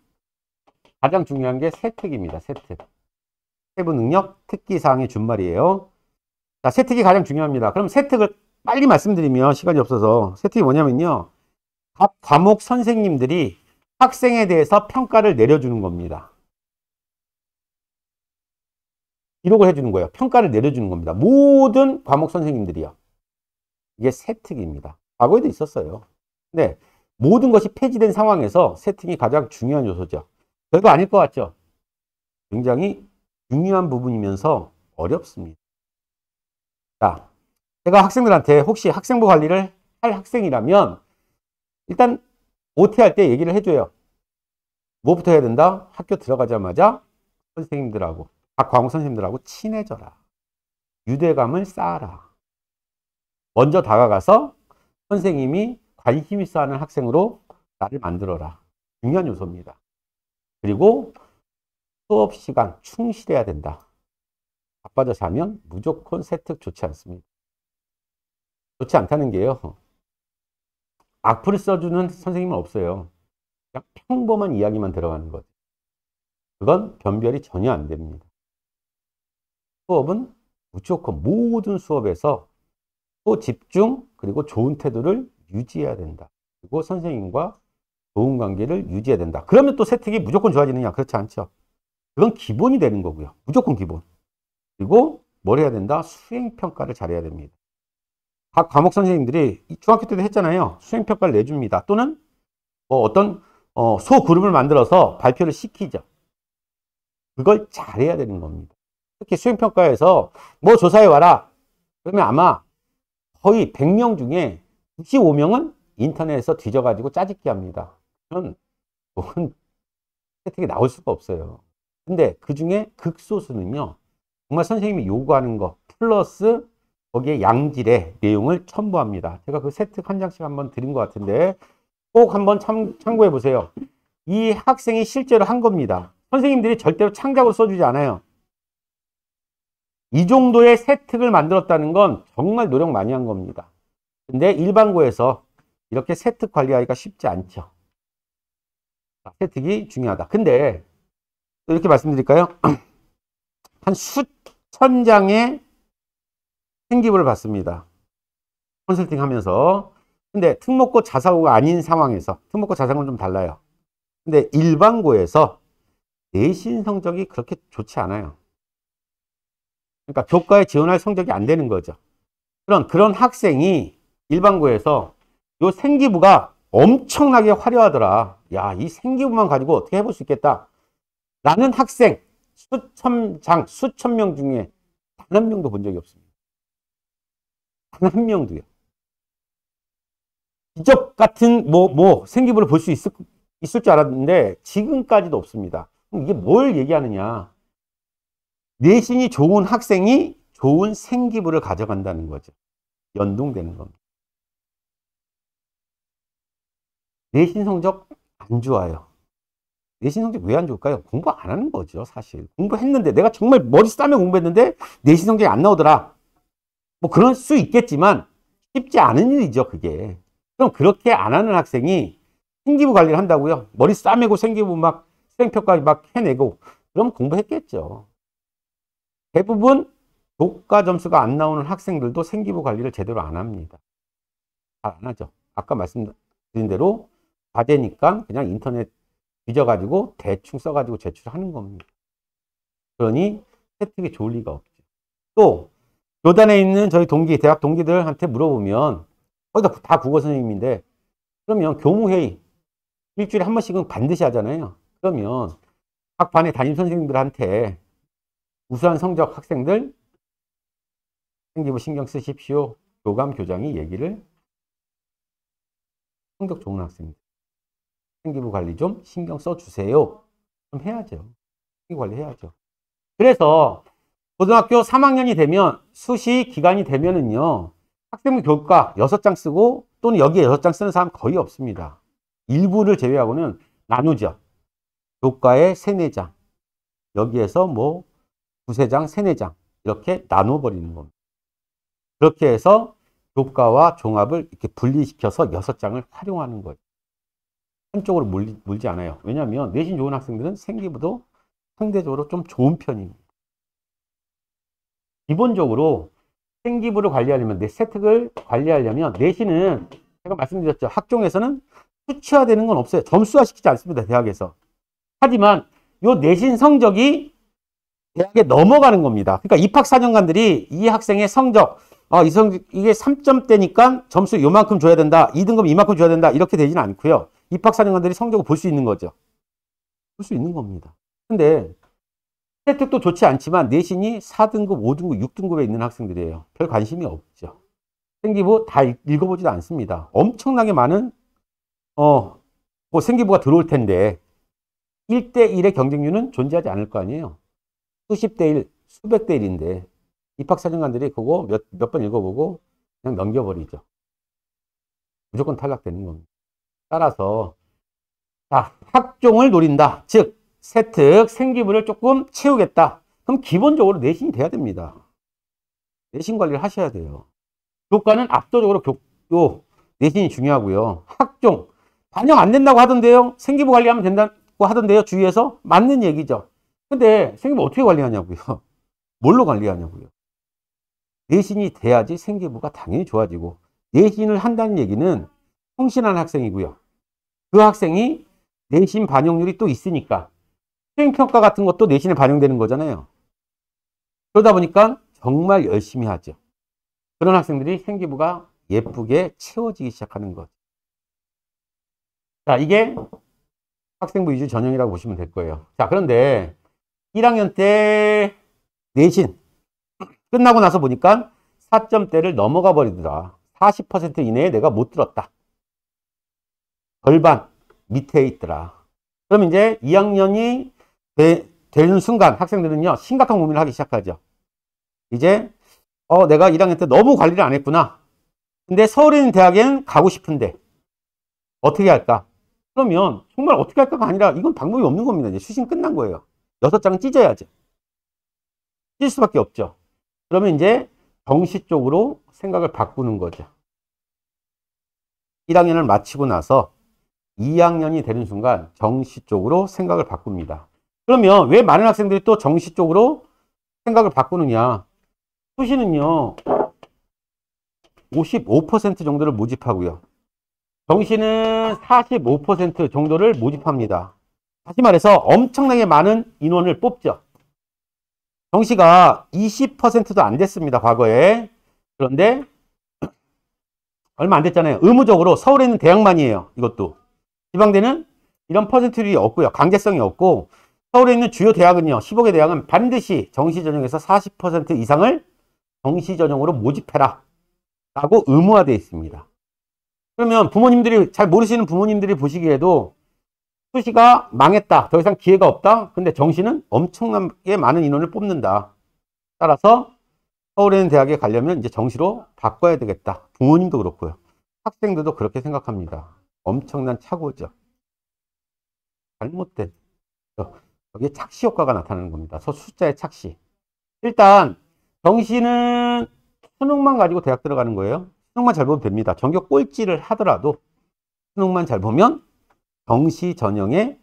가장 중요한 게 세특입니다. 세특. 세부 능력 특기사항의 준말이에요. 자, 세특이 가장 중요합니다. 그럼 세특을 빨리 말씀드리면 시간이 없어서 세특이 뭐냐면요. 각 과목 선생님들이 학생에 대해서 평가를 내려주는 겁니다. 기록을 해주는 거예요. 평가를 내려주는 겁니다. 모든 과목 선생님들이요. 이게 세특입니다. 과거에도 있었어요. 근데 모든 것이 폐지된 상황에서 세특이 가장 중요한 요소죠. 별거 아닐 것 같죠? 굉장히 중요한 부분이면서 어렵습니다. 자, 제가 학생들한테 혹시 학생부 관리를 할 학생이라면 일단 OT 할 때 얘기를 해줘요. 뭐부터 해야 된다? 학교 들어가자마자 선생님들하고 각 과목 선생님들하고 친해져라. 유대감을 쌓아라. 먼저 다가가서 선생님이 관심 있어 하는 학생으로 나를 만들어라. 중요한 요소입니다. 그리고 수업 시간 충실해야 된다. 바빠져 자면 무조건 세특 좋지 않습니다. 좋지 않다는 게요. 악플을 써주는 선생님은 없어요. 그냥 평범한 이야기만 들어가는 거죠. 그건 변별이 전혀 안 됩니다. 수업은 무조건 모든 수업에서 또 집중 그리고 좋은 태도를 유지해야 된다. 그리고 선생님과 좋은 관계를 유지해야 된다. 그러면 또 세특이 무조건 좋아지느냐? 그렇지 않죠. 그건 기본이 되는 거고요. 무조건 기본. 그리고 뭘 해야 된다? 수행평가를 잘해야 됩니다. 각 과목 선생님들이 중학교 때도 했잖아요. 수행평가를 내줍니다. 또는 뭐 어떤 소그룹을 만들어서 발표를 시키죠. 그걸 잘해야 되는 겁니다. 특히 수행평가에서 뭐 조사해 와라. 그러면 아마 거의 100명 중에 95명은 인터넷에서 뒤져가지고 짜집기 합니다. 그건 혜택이 나올 수가 없어요. 근데 그 중에 극소수는요, 정말 선생님이 요구하는 거 플러스 거기에 양질의 내용을 첨부합니다. 제가 그 세특 한 장씩 한번 드린 것 같은데 꼭 한번 참고해 보세요. 이 학생이 실제로 한 겁니다. 선생님들이 절대로 창작으로 써주지 않아요. 이 정도의 세특을 만들었다는 건 정말 노력 많이 한 겁니다. 근데 일반고에서 이렇게 세특 관리하기가 쉽지 않죠. 세특이 중요하다. 근데 이렇게 말씀드릴까요? 한 수천 장의 생기부를 받습니다. 컨설팅 하면서. 근데 특목고 자사고가 아닌 상황에서, 특목고 자사고는 좀 달라요. 근데 일반고에서 내신 성적이 그렇게 좋지 않아요. 그러니까 교과에 지원할 성적이 안 되는 거죠. 그런 학생이 일반고에서 요 생기부가 엄청나게 화려하더라. 야, 이 생기부만 가지고 어떻게 해볼 수 있겠다. 라는 학생 수천 명 중에 단 한 명도 본 적이 없습니다. 단 한 명도요. 기적 같은 생기부를 볼 수 있을 줄 알았는데 지금까지도 없습니다. 그럼 이게 뭘 얘기하느냐. 내신이 좋은 학생이 좋은 생기부를 가져간다는 거죠. 연동되는 겁니다. 내신 성적 안 좋아요. 내신 성적 왜 안 좋을까요? 공부 안 하는 거죠, 사실. 공부했는데, 내가 정말 머리 싸매고 공부했는데, 내신 성적이 안 나오더라. 뭐, 그럴 수 있겠지만, 쉽지 않은 일이죠, 그게. 그럼 그렇게 안 하는 학생이 생기부 관리를 한다고요? 머리 싸매고 생기부 막, 수행평가 막 해내고, 그럼 공부했겠죠. 대부분, 교과 점수가 안 나오는 학생들도 생기부 관리를 제대로 안 합니다. 잘 안 하죠. 아까 말씀드린 대로, 과제니까 그냥 인터넷 뒤져가지고 대충 써가지고 제출하는 겁니다. 그러니 혜택이 좋을 리가 없죠. 또 교단에 있는 저희 동기, 대학 동기들한테 물어보면 거의 다 국어 선생님인데 그러면 교무회의 일주일에 한 번씩은 반드시 하잖아요. 그러면 각 반의 담임 선생님들한테 우수한 성적 학생들 생기부 신경 쓰십시오. 교감, 교장이 얘기를 성적 좋은 학생들 생기부 관리 좀 신경 써주세요. 좀 해야죠. 생기부 관리 해야죠. 그래서 고등학교 3학년이 되면 수시 기간이 되면은요. 학생부 교과 6장 쓰고 또는 여기에 6장 쓰는 사람 거의 없습니다. 일부를 제외하고는 나누죠. 교과에 3, 4장. 여기에서 뭐 두세 장, 세네 장 이렇게 나눠버리는 겁니다. 그렇게 해서 교과와 종합을 이렇게 분리시켜서 6장을 활용하는 거예요. 한쪽으로 물지 않아요. 왜냐하면 내신 좋은 학생들은 생기부도 상대적으로 좀 좋은 편입니다. 기본적으로 생기부를 관리하려면, 세특을 관리하려면 내신은 제가 말씀드렸죠. 학종에서는 수치화되는 건 없어요. 점수화 시키지 않습니다. 대학에서. 하지만 요 내신 성적이 대학에 넘어가는 겁니다. 그러니까 입학 4년간들이 이 학생의 성적, 이게 3점대니까 점수 요만큼 줘야 된다. 2등급 이만큼 줘야 된다. 이렇게 되지는 않고요. 입학 4년간들이 성적을 볼 수 있는 거죠. 볼 수 있는 겁니다. 근데 혜택도 좋지 않지만 내신이 4등급, 5등급, 6등급에 있는 학생들이에요. 별 관심이 없죠. 생기부 다 읽어보지도 않습니다. 엄청나게 많은 뭐 생기부가 들어올 텐데 1대1의 경쟁률은 존재하지 않을 거 아니에요. 수십 대 1, 수백 대 1인데 입학 4년간들이 그거 몇 번 읽어보고 그냥 넘겨버리죠. 무조건 탈락되는 겁니다. 따라서 자, 학종을 노린다. 즉 세특, 생기부를 조금 채우겠다. 그럼 기본적으로 내신이 돼야 됩니다. 내신 관리를 하셔야 돼요. 교과는 압도적으로 내신이 중요하고요. 학종, 반영 안 된다고 하던데요. 생기부 관리하면 된다고 하던데요. 주위에서. 맞는 얘기죠. 근데 생기부 어떻게 관리하냐고요. 뭘로 관리하냐고요. 내신이 돼야지 생기부가 당연히 좋아지고, 내신을 한다는 얘기는 성실한 학생이고요. 그 학생이 내신 반영률이 또 있으니까 수행평가 같은 것도 내신에 반영되는 거잖아요. 그러다 보니까 정말 열심히 하죠. 그런 학생들이 생기부가 예쁘게 채워지기 시작하는 거죠. 자, 이게 학생부 위주 전형이라고 보시면 될 거예요. 자, 그런데 1학년 때 내신 끝나고 나서 보니까 4점대를 넘어가 버리더라. 40% 이내에 내가 못 들었다. 절반 밑에 있더라. 그럼 이제 2학년이 되는 순간 학생들은요, 심각한 고민을 하기 시작하죠. 이제 내가 1학년 때 너무 관리를 안 했구나. 근데 서울에 있는 대학에는 가고 싶은데 어떻게 할까? 그러면 정말 어떻게 할까가 아니라 이건 방법이 없는 겁니다. 이제 수신 끝난 거예요. 6장은 찢어야죠. 찢을 수밖에 없죠. 그러면 이제 정시 쪽으로 생각을 바꾸는 거죠. 1학년을 마치고 나서 2학년이 되는 순간 정시 쪽으로 생각을 바꿉니다. 그러면 왜 많은 학생들이 또 정시 쪽으로 생각을 바꾸느냐? 수시는요, 55% 정도를 모집하고요. 정시는 45% 정도를 모집합니다. 다시 말해서 엄청나게 많은 인원을 뽑죠. 정시가 20%도 안 됐습니다, 과거에. 그런데 얼마 안 됐잖아요. 의무적으로 서울에 있는 대학만이에요, 이것도. 지방대는 이런 퍼센트율이 없고요. 강제성이 없고, 서울에 있는 주요 대학은요, 15개 대학은 반드시 정시 전형에서 40% 이상을 정시 전형으로 모집해라 라고 의무화되어 있습니다. 그러면 부모님들이, 잘 모르시는 부모님들이 보시기에도 수시가 망했다, 더 이상 기회가 없다. 근데 정시는 엄청나게 많은 인원을 뽑는다. 따라서 서울에 있는 대학에 가려면 이제 정시로 바꿔야 되겠다. 부모님도 그렇고요. 학생들도 그렇게 생각합니다. 엄청난 착오죠. 잘못된. 여기에 착시 효과가 나타나는 겁니다. 숫자의 착시. 일단 정시는 수능만 가지고 대학 들어가는 거예요. 수능만 잘 보면 됩니다. 전교 꼴찌를 하더라도 수능만 잘 보면 정시 전형에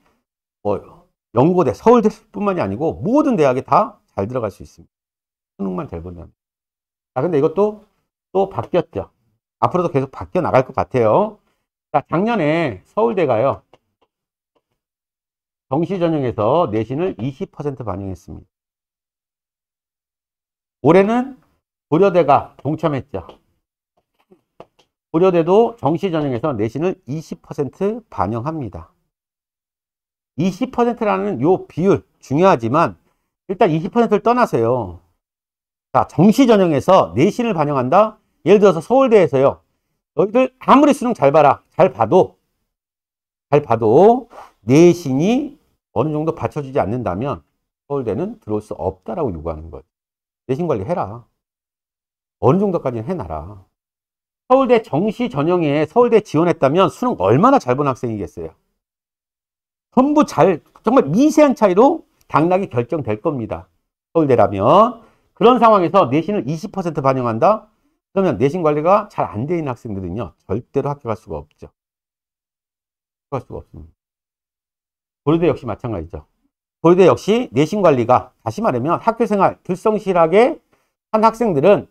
연고대, 서울대뿐만이 아니고 모든 대학에 다 잘 들어갈 수 있습니다. 수능만 잘 보면. 자, 근데 이것도 또 바뀌었죠. 앞으로도 계속 바뀌어 나갈 것 같아요. 자, 작년에 서울대가요, 정시 전형에서 내신을 20% 반영했습니다. 올해는 고려대가 동참했죠. 고려대도 정시 전형에서 내신을 20% 반영합니다. 20%라는 요 비율 중요하지만 일단 20%를 떠나서요. 자, 정시 전형에서 내신을 반영한다. 예를 들어서 서울대에서요, 너희들 아무리 수능 잘 봐라, 잘 봐도 내신이 어느 정도 받쳐주지 않는다면 서울대는 들어올 수 없다라고 요구하는 거예요. 내신 관리 해라. 어느 정도까지는 해놔라. 서울대 정시 전형에 서울대 지원했다면 수능 얼마나 잘 본 학생이겠어요. 전부 정말 미세한 차이로 당락이 결정될 겁니다. 서울대라면. 그런 상황에서 내신을 20% 반영한다? 그러면 내신 관리가 잘 안 돼 있는 학생들은요, 절대로 합격할 수가 없죠. 합격할 수가 없습니다. 고려대 역시 마찬가지죠. 고려대 역시 내신 관리가, 다시 말하면 학교생활 불성실하게 한 학생들은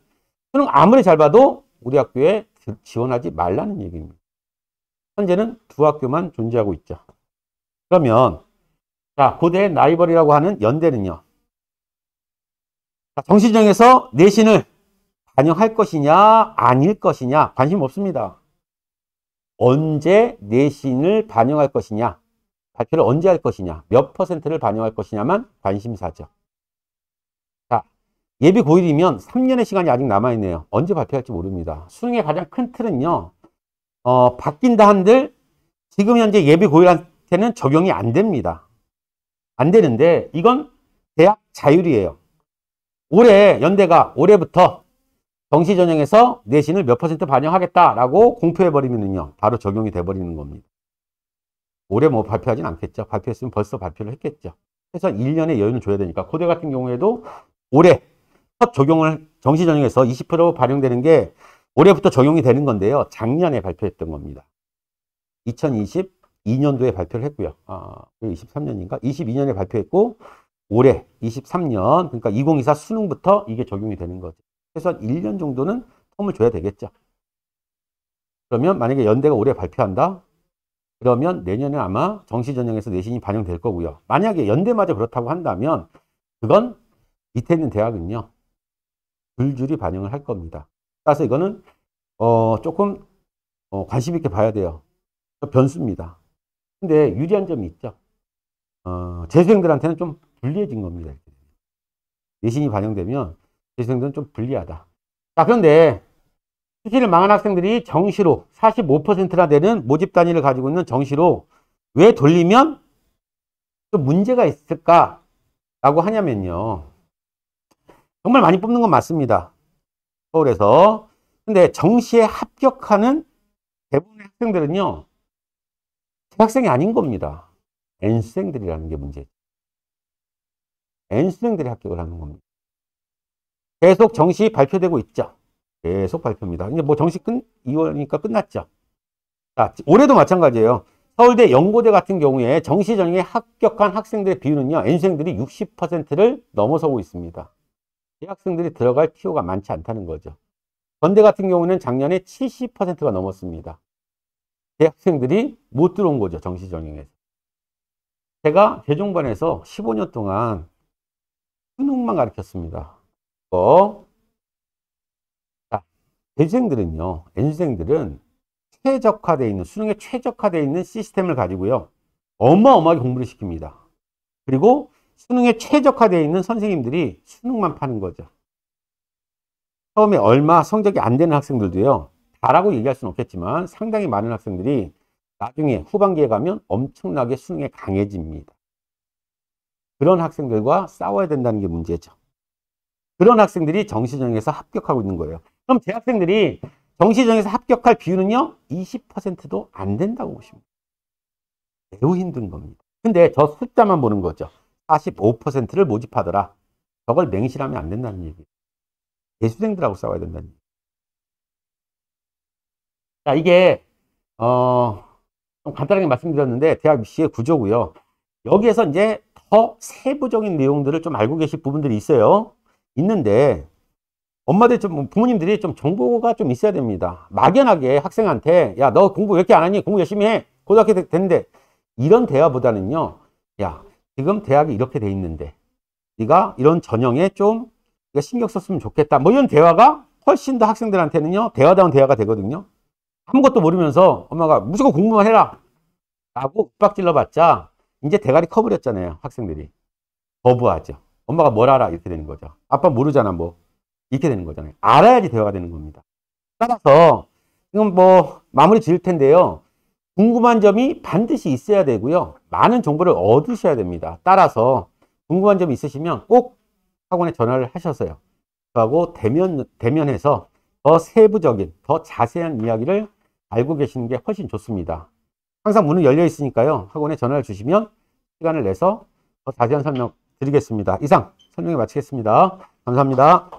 수능 아무리 잘 봐도 우리 학교에 지원하지 말라는 얘기입니다. 현재는 두 학교만 존재하고 있죠. 그러면 자, 고대 라이벌이라고 하는 연대는요, 정시정에서 내신을 반영할 것이냐 아닐 것이냐 관심 없습니다. 언제 내신을 반영할 것이냐, 발표를 언제 할 것이냐, 몇 퍼센트를 반영할 것이냐만 관심사죠. 자, 예비 고1이면 3년의 시간이 아직 남아있네요. 언제 발표할지 모릅니다. 수능의 가장 큰 틀은요, 바뀐다 한들 지금 현재 예비 고1한테는 적용이 안 됩니다. 안 되는데 이건 대학 자율이에요. 올해 연대가 올해부터 정시 전형에서 내신을 몇 퍼센트 반영하겠다라고 공표해버리면요, 바로 적용이 돼버리는 겁니다. 올해 뭐 발표하진 않겠죠. 발표했으면 벌써 발표를 했겠죠. 그래서 1년의 여유는 줘야 되니까 고대 같은 경우에도 올해 첫 적용을 정시 전형에서 20% 반영되는 게 올해부터 적용이 되는 건데요. 작년에 발표했던 겁니다. 2022년도에 발표를 했고요. 23년인가? 22년에 발표했고 올해 23년, 그러니까 2024 수능부터 이게 적용이 되는 거죠. 그래서 한 1년 정도는 텀을 줘야 되겠죠. 그러면 만약에 연대가 올해 발표한다? 그러면 내년에 아마 정시 전형에서 내신이 반영될 거고요. 만약에 연대마저 그렇다고 한다면 그건 밑에 있는 대학은요, 줄줄이 반영을 할 겁니다. 따라서 이거는 조금 관심 있게 봐야 돼요. 변수입니다. 근데 유리한 점이 있죠. 재수생들한테는 좀 불리해진 겁니다. 내신이 반영되면 재수생들은 좀 불리하다. 자, 그런데 수시를 망한 학생들이 정시로 45%나 되는 모집 단위를 가지고 있는 정시로 왜 돌리면 좀 문제가 있을까라고 하냐면요, 정말 많이 뽑는 건 맞습니다. 서울에서. 근데 정시에 합격하는 대부분의 학생들은요, 재학생이 아닌 겁니다. N수생들이라는 게 문제죠. N수생들이 합격을 하는 겁니다. 계속 정시 발표되고 있죠. 계속 발표입니다. 이제 뭐 정시 2월이니까 끝났죠. 자, 올해도 마찬가지예요. 서울대, 연고대 같은 경우에 정시 전형에 합격한 학생들의 비율은요, N수생들이 60%를 넘어서고 있습니다. 대학생들이 들어갈 티오가 많지 않다는 거죠. 건대 같은 경우는 작년에 70%가 넘었습니다. 대학생들이 못 들어온 거죠, 정시 전형에서. 제가 대종반에서 15년 동안 수능만 가르쳤습니다. 자, 대수생들은요, N수생들은 최적화되어 있는, 수능에 최적화되어 있는 시스템을 가지고요, 어마어마하게 공부를 시킵니다. 그리고 수능에 최적화되어 있는 선생님들이 수능만 파는 거죠. 처음에 얼마 성적이 안 되는 학생들도요, 다라고 얘기할 수는 없겠지만 상당히 많은 학생들이 나중에 후반기에 가면 엄청나게 수능에 강해집니다. 그런 학생들과 싸워야 된다는 게 문제죠. 그런 학생들이 정시전형에서 합격하고 있는 거예요. 그럼 재학생들이 정시전형에서 합격할 비율은요, 20%도 안 된다고 보시면 돼요. 매우 힘든 겁니다. 근데 저 숫자만 보는 거죠. 45%를 모집하더라. 저걸 맹신하면 안 된다는 얘기예요. 재수생들하고 싸워야 된다는 얘기예요. 자, 이게 좀 간단하게 말씀드렸는데 대학 입시의 구조고요. 여기에서 이제 더 세부적인 내용들을 좀 알고 계실 부분들이 있어요. 있는데 엄마들 좀, 부모님들이 좀 정보가 좀 있어야 됩니다. 막연하게 학생한테 야, 너 공부 왜 이렇게 안 하니? 공부 열심히 해. 고등학교 됐는데, 이런 대화보다는요, 야, 지금 대학이 이렇게 돼 있는데 네가 이런 전형에 좀 신경 썼으면 좋겠다. 뭐 이런 대화가 훨씬 더 학생들한테는요, 대화다운 대화가 되거든요. 아무것도 모르면서 엄마가 무조건 공부만 해라 라고 윽박질러 봤자 이제 대가리 커버렸잖아요. 학생들이 거부하죠. 엄마가 뭘 알아? 이렇게 되는 거죠. 아빠 모르잖아. 뭐 이렇게 되는 거잖아요. 알아야지 대화가 되는 겁니다. 따라서 지금 뭐 마무리 지을 텐데요, 궁금한 점이 반드시 있어야 되고요, 많은 정보를 얻으셔야 됩니다. 따라서 궁금한 점이 있으시면 꼭 학원에 전화를 하셔서요, 저하고 대면해서 더 세부적인, 더 자세한 이야기를 알고 계시는 게 훨씬 좋습니다. 항상 문은 열려 있으니까요, 학원에 전화를 주시면 시간을 내서 더 자세한 설명 드리겠습니다. 이상 설명을 마치겠습니다. 감사합니다.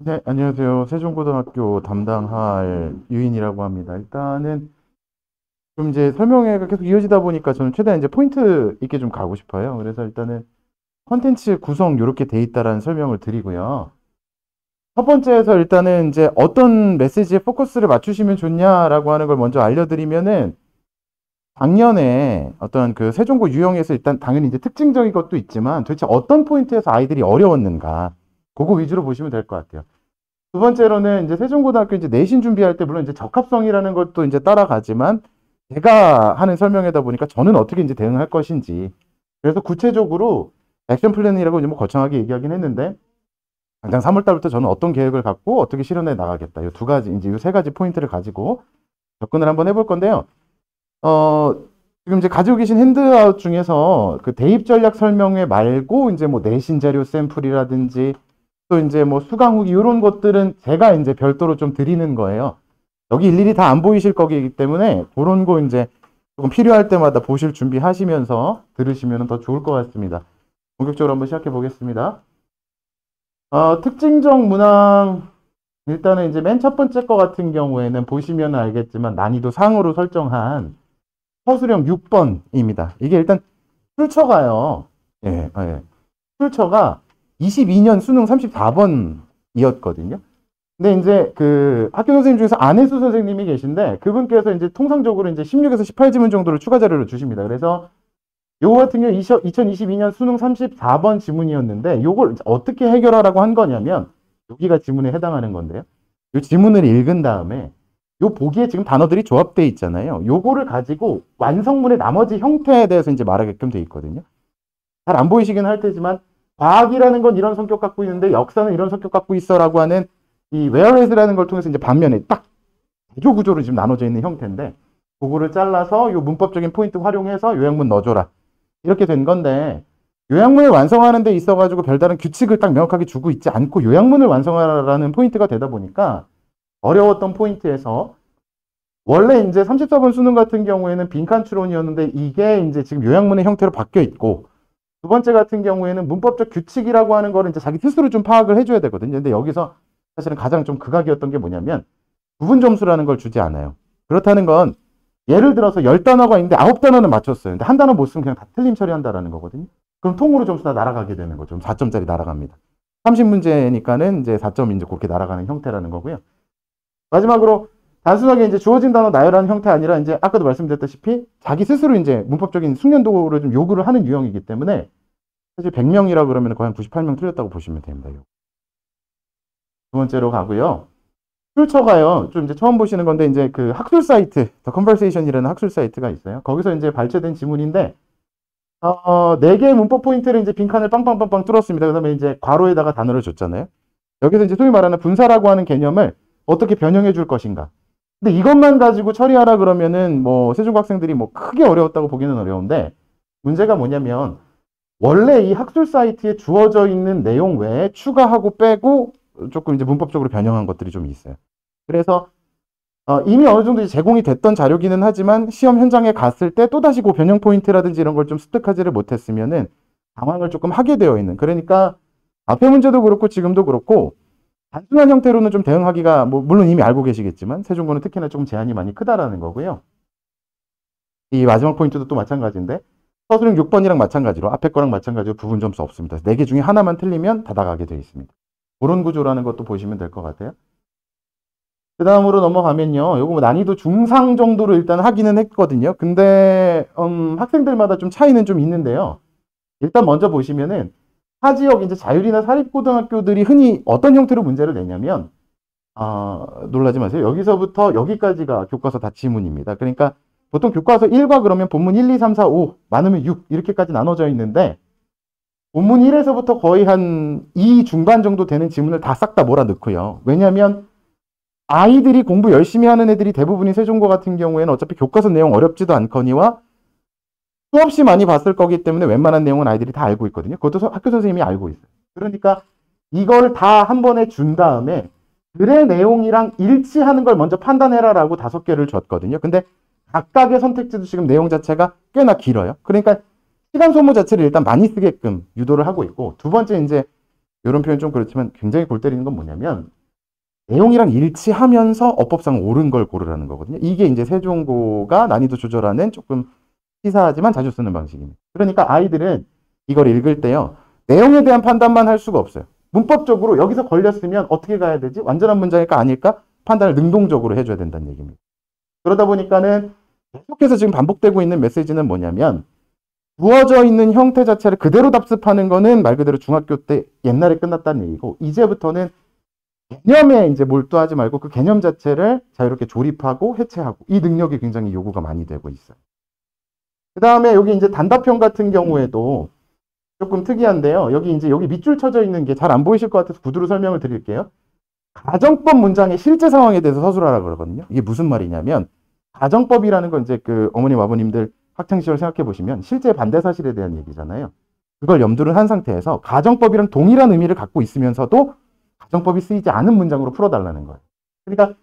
네, 안녕하세요. 세종고등학교 담당할 유인이라고 합니다. 일단은 좀 이제 설명회가 계속 이어지다 보니까 저는 최대한 이제 포인트 있게 좀 가고 싶어요. 그래서 일단은 컨텐츠 구성 이렇게 돼 있다라는 설명을 드리고요. 첫 번째에서 일단은 이제 어떤 메시지에 포커스를 맞추시면 좋냐라고 하는 걸 먼저 알려드리면은 작년에 어떤 그 세종고 유형에서 일단 당연히 이제 특징적인 것도 있지만 도대체 어떤 포인트에서 아이들이 어려웠는가 그거 위주로 보시면 될 것 같아요. 두 번째로는 이제 세종고등학교 이제 내신 준비할 때 물론 이제 적합성이라는 것도 이제 따라가지만 제가 하는 설명이다 보니까 저는 어떻게 이제 대응할 것인지 그래서 구체적으로 액션 플랜이라고 이제 뭐 거창하게 얘기하긴 했는데 당장 3월 달부터 저는 어떤 계획을 갖고 어떻게 실현해 나가겠다. 이 두 가지 이제 이 세 가지 포인트를 가지고 접근을 한번 해볼 건데요. 지금 이제 가지고 계신 핸드아웃 중에서 그 대입 전략 설명회 말고 이제 뭐 내신 자료 샘플이라든지 또 이제 뭐 수강 후기 이런 것들은 제가 이제 별도로 좀 드리는 거예요. 여기 일일이 다 안 보이실 거기 때문에 그런 거 이제 조금 필요할 때마다 보실 준비하시면서 들으시면 더 좋을 것 같습니다. 본격적으로 한번 시작해 보겠습니다. 특징적 문항 일단은 이제 맨 첫 번째 거 같은 경우에는 보시면 알겠지만 난이도 상으로 설정한 서술형 6번입니다. 이게 일단 출처가요. 출처가 22년 수능 34번이었거든요. 근데 이제 그 학교 선생님 중에서 안혜수 선생님이 계신데 그분께서 이제 통상적으로 이제 16에서 18지문 정도를 추가 자료를 주십니다. 그래서 요거 같은 경우 2022년 수능 34번 지문이었는데 요걸 어떻게 해결하라고 한 거냐면 여기가 지문에 해당하는 건데요. 요 지문을 읽은 다음에 요 보기에 지금 단어들이 조합되어 있잖아요. 요거를 가지고 완성문의 나머지 형태에 대해서 이제 말하게끔 되어 있거든요. 잘 안 보이시긴 할 테지만 과학이라는 건 이런 성격 갖고 있는데 역사는 이런 성격 갖고 있어라고 하는 이 whereas라는 걸 통해서 이제 반면에 딱 구조 구조로 지금 나눠져 있는 형태인데 그거를 잘라서 요 문법적인 포인트 활용해서 요약문 넣어줘라. 이렇게 된 건데 요약문을 완성하는 데 있어가지고 별다른 규칙을 딱 명확하게 주고 있지 않고 요약문을 완성하라는 포인트가 되다 보니까 어려웠던 포인트에서 원래 이제 34번 수능 같은 경우에는 빈칸 추론이었는데 이게 이제 지금 요약문의 형태로 바뀌어 있고 두 번째 같은 경우에는 문법적 규칙이라고 하는 거를 이제 자기 스스로 좀 파악을 해줘야 되거든요. 근데 여기서 사실은 가장 좀 극악이었던 게 뭐냐면 부분 점수라는 걸 주지 않아요. 그렇다는 건 예를 들어서 10단어가 있는데 9단어는 맞췄어요. 근데 한 단어 못 쓰면 그냥 다 틀림 처리한다라는 거거든요. 그럼 통으로 점수 다 날아가게 되는 거죠. 4점짜리 날아갑니다. 30문제니까는 이제 4점이 이제 그렇게 날아가는 형태라는 거고요. 마지막으로 단순하게 이제 주어진 단어 나열하는 형태 아니라 이제 아까도 말씀드렸다시피 자기 스스로 이제 문법적인 숙련도를 좀 요구를 하는 유형이기 때문에 사실 100명이라 그러면 거의 한 98명 틀렸다고 보시면 됩니다. 두 번째로 가고요. 출처가요. 좀 이제 처음 보시는 건데 이제 그 학술 사이트, The Conversation이라는 학술 사이트가 있어요. 거기서 이제 발췌된 지문인데 4개의 문법 포인트를 이제 빈칸을 빵빵빵빵 뚫었습니다. 그다음에 이제 괄호에다가 단어를 줬잖아요. 여기서 이제 소위 말하는 분사라고 하는 개념을 어떻게 변형해 줄 것인가. 근데 이것만 가지고 처리하라 그러면은 뭐 세종고 학생들이 뭐 크게 어려웠다고 보기는 어려운데 문제가 뭐냐면 원래 이 학술 사이트에 주어져 있는 내용 외에 추가하고 빼고 조금 이제 문법적으로 변형한 것들이 좀 있어요. 그래서 이미 어느 정도 제공이 됐던 자료기는 하지만 시험 현장에 갔을 때 또다시 그 변형 포인트라든지 이런 걸 좀 습득하지를 못했으면은 당황을 조금 하게 되어 있는. 그러니까 앞에 문제도 그렇고 지금도 그렇고 단순한 형태로는 좀 대응하기가 뭐 물론 이미 알고 계시겠지만 세종고는 특히나 조금 제한이 많이 크다라는 거고요. 이 마지막 포인트도 또 마찬가지인데 서술형 6번이랑 마찬가지로 앞에 거랑 마찬가지로 부분 점수 없습니다. 4개 중에 하나만 틀리면 닫아가게 되어 있습니다. 그런 구조라는 것도 보시면 될 것 같아요. 그 다음으로 넘어가면요. 요거 뭐 난이도 중상 정도로 일단 하기는 했거든요. 근데 학생들마다 좀 차이는 좀 있는데요. 일단 먼저 보시면은 타 지역 이제 자율이나 사립고등학교들이 흔히 어떤 형태로 문제를 내냐면 놀라지 마세요. 여기서부터 여기까지가 교과서 다 지문입니다. 그러니까 보통 교과서 1과 그러면 본문 1, 2, 3, 4, 5 많으면 6 이렇게까지 나눠져 있는데 본문 1에서부터 거의 한 2 중반 정도 되는 지문을 다 싹 다 몰아넣고요. 왜냐하면 아이들이 공부 열심히 하는 애들이 대부분이 세종고 같은 경우에는 어차피 교과서 내용 어렵지도 않거니와 수없이 많이 봤을 거기 때문에 웬만한 내용은 아이들이 다 알고 있거든요. 그것도 학교 선생님이 알고 있어요. 그러니까 이걸 다 한 번에 준 다음에 글의 내용이랑 일치하는 걸 먼저 판단해라라고 5개를 줬거든요. 근데 각각의 선택지도 지금 내용 자체가 꽤나 길어요. 그러니까 시간 소모 자체를 일단 많이 쓰게끔 유도를 하고 있고 두 번째 이제 이런 표현 좀 그렇지만 굉장히 골 때리는 건 뭐냐면 내용이랑 일치하면서 어법상 옳은 걸 고르라는 거거든요. 이게 이제 세종고가 난이도 조절하는 조금 시사하지만 자주 쓰는 방식입니다. 그러니까 아이들은 이걸 읽을 때요. 내용에 대한 판단만 할 수가 없어요. 문법적으로 여기서 걸렸으면 어떻게 가야 되지? 완전한 문장일까 아닐까? 판단을 능동적으로 해줘야 된다는 얘기입니다. 그러다 보니까는 계속해서 지금 반복되고 있는 메시지는 뭐냐면 주어져 있는 형태 자체를 그대로 답습하는 거는 말 그대로 중학교 때 옛날에 끝났다는 얘기고 이제부터는 개념에 이제 몰두하지 말고 그 개념 자체를 자유롭게 조립하고 해체하고 이 능력이 굉장히 요구가 많이 되고 있어요. 그 다음에 여기 이제 단답형 같은 경우에도 조금 특이한데요. 여기 밑줄 쳐져 있는 게 잘 안 보이실 것 같아서 구두로 설명을 드릴게요. 가정법 문장의 실제 상황에 대해서 서술하라 그러거든요. 이게 무슨 말이냐면 가정법이라는 건 이제 그 어머님 아버님들 학창 시절 생각해 보시면 실제 반대 사실에 대한 얘기잖아요. 그걸 염두를 한 상태에서 가정법이랑 동일한 의미를 갖고 있으면서도 가정법이 쓰이지 않은 문장으로 풀어달라는 거예요. 그러니까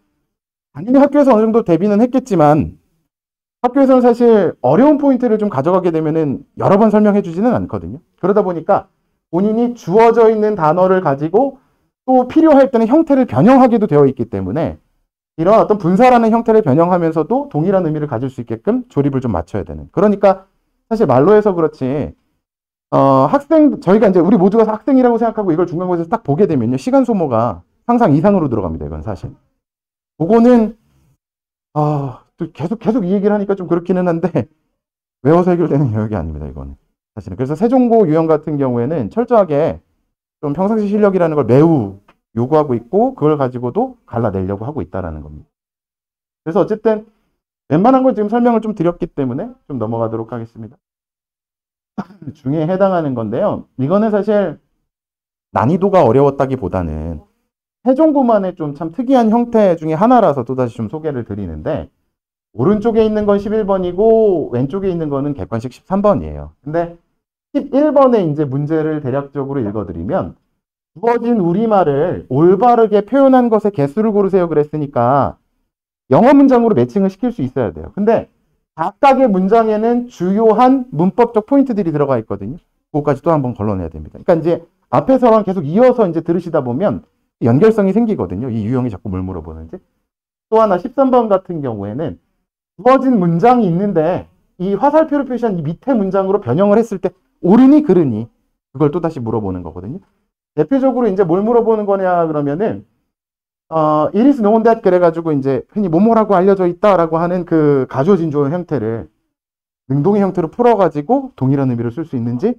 당연히 학교에서 어느 정도 대비는 했겠지만 학교에서는 사실 어려운 포인트를 좀 가져가게 되면은 여러 번 설명해 주지는 않거든요. 그러다 보니까 본인이 주어져 있는 단어를 가지고 또 필요할 때는 형태를 변형하기도 되어 있기 때문에 이런 어떤 분사라는 형태를 변형하면서도 동일한 의미를 가질 수 있게끔 조립을 좀 맞춰야 되는. 그러니까 사실 말로 해서 그렇지 저희가 이제 우리 모두가 학생이라고 생각하고 이걸 중간고사에서 딱 보게 되면요. 시간 소모가 상상 이상으로 들어갑니다. 이건 사실. 그거는 또 계속 이 얘기를 하니까 좀 그렇기는 한데 외워서 해결되는 영역이 아닙니다. 이거는 사실은. 그래서 세종고 유형 같은 경우에는 철저하게 좀 평상시 실력이라는 걸 매우 요구하고 있고 그걸 가지고도 갈라내려고 하고 있다라는 겁니다. 그래서 어쨌든 웬만한 걸 지금 설명을 좀 드렸기 때문에 좀 넘어가도록 하겠습니다. 중에 해당하는 건데요. 이거는 사실 난이도가 어려웠다기보다는 세종고만의 좀 참 특이한 형태 중에 하나라서 또다시 좀 소개를 드리는데 오른쪽에 있는 건 11번이고 왼쪽에 있는 거는 객관식 13번이에요. 근데 11번에 이제 문제를 대략적으로 읽어드리면 주어진 우리말을 올바르게 표현한 것의 개수를 고르세요 그랬으니까 영어 문장으로 매칭을 시킬 수 있어야 돼요. 근데 각각의 문장에는 주요한 문법적 포인트들이 들어가 있거든요. 그것까지 또 한번 걸러내야 됩니다. 그러니까 이제 앞에서랑 계속 이어서 이제 들으시다 보면 연결성이 생기거든요. 이 유형이 자꾸 뭘 물어보는지. 또 하나 13번 같은 경우에는 주어진 문장이 있는데 이 화살표로 표시한 이 밑에 문장으로 변형을 했을 때 옳으니 그르니 그걸 또 다시 물어보는 거거든요. 대표적으로 이제 뭘 물어보는 거냐 그러면은 it is known that 그래가지고 이제 흔히 뭐뭐라고 알려져 있다라고 하는 그 가주어진 주어 형태를 능동의 형태로 풀어가지고 동일한 의미를 쓸 수 있는지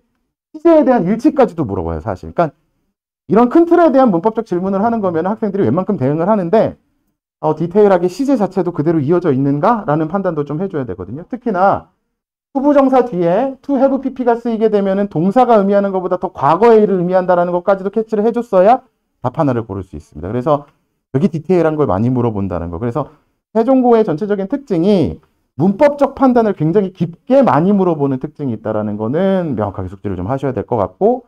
시제에 대한 일치까지도 물어봐요 사실. 그러니까 이런 큰 틀에 대한 문법적 질문을 하는 거면 학생들이 웬만큼 대응을 하는데 디테일하게 시제 자체도 그대로 이어져 있는가라는 판단도 좀 해줘야 되거든요. 특히나 후부정사 뒤에 to have pp가 쓰이게 되면은 동사가 의미하는 것보다 더 과거의 일을 의미한다라는 것까지도 캐치를 해줬어야 답 하나를 고를 수 있습니다. 그래서 되게 디테일한 걸 많이 물어본다는 거. 그래서 세종고의 전체적인 특징이 문법적 판단을 굉장히 깊게 많이 물어보는 특징이 있다라는 거는 명확하게 숙지를 좀 하셔야 될 것 같고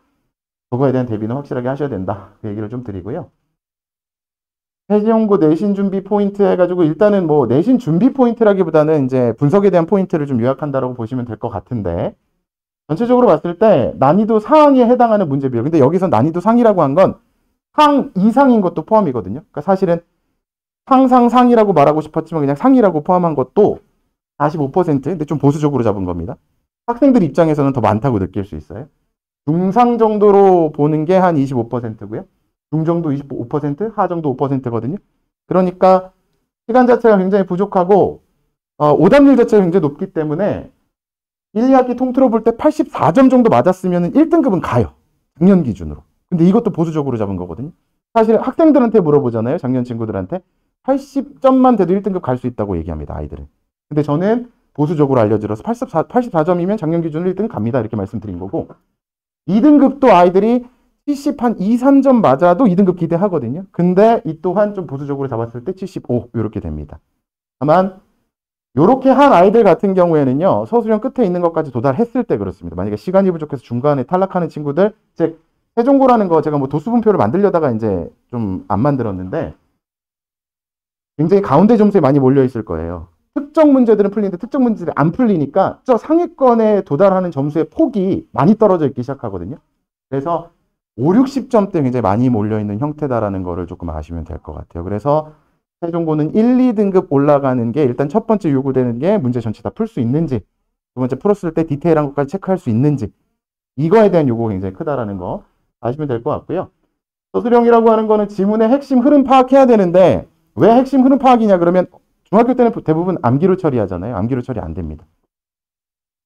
그거에 대한 대비는 확실하게 하셔야 된다. 그 얘기를 좀 드리고요. 세종고 내신 준비 포인트 해가지고 일단은 뭐 내신 준비 포인트라기보다는 이제 분석에 대한 포인트를 좀 요약한다라고 보시면 될 것 같은데 전체적으로 봤을 때 난이도 상에 해당하는 문제 비율. 근데 여기서 난이도 상이라고 한 건 상 이상인 것도 포함이거든요. 그러니까 사실은 상이라고 말하고 싶었지만 그냥 상이라고 포함한 것도 45%. 근데 좀 보수적으로 잡은 겁니다. 학생들 입장에서는 더 많다고 느낄 수 있어요. 중상 정도로 보는 게 한 25%고요. 중정도 25%, 하정도 5%거든요. 그러니까 시간 자체가 굉장히 부족하고 오답률 자체가 굉장히 높기 때문에 1, 2학기 통틀어 볼 때 84점 정도 맞았으면 1등급은 가요. 작년 기준으로. 근데 이것도 보수적으로 잡은 거거든요. 사실 학생들한테 물어보잖아요. 작년 친구들한테. 80점만 돼도 1등급 갈 수 있다고 얘기합니다. 아이들은. 근데 저는 보수적으로 알려드려서 84점이면 작년 기준으로 1등급 갑니다. 이렇게 말씀드린 거고 2등급도 아이들이 70 한 2, 3점 맞아도 2등급 기대하거든요. 근데 이 또한 좀 보수적으로 잡았을 때 75 이렇게 됩니다. 다만 이렇게 한 아이들 같은 경우에는요. 서술형 끝에 있는 것까지 도달했을 때 그렇습니다. 만약에 시간이 부족해서 중간에 탈락하는 친구들 즉 세종고라는 거 제가 뭐 도수분표를 만들려다가 이제 좀 안 만들었는데 굉장히 가운데 점수에 많이 몰려 있을 거예요. 특정 문제들은 풀리는데 특정 문제들이 안 풀리니까 저 상위권에 도달하는 점수의 폭이 많이 떨어져 있기 시작하거든요. 그래서 5, 60점대 굉장히 많이 몰려있는 형태다라는 거를 조금 아시면 될 것 같아요. 그래서 세종고는 1, 2등급 올라가는 게 일단 첫 번째 요구되는 게 문제 전체 다 풀 수 있는지, 두 번째 풀었을 때 디테일한 것까지 체크할 수 있는지, 이거에 대한 요구가 굉장히 크다라는 거 아시면 될 것 같고요. 서술형이라고 하는 거는 지문의 핵심 흐름 파악해야 되는데 왜 핵심 흐름 파악이냐 그러면 중학교 때는 대부분 암기로 처리하잖아요. 암기로 처리 안 됩니다.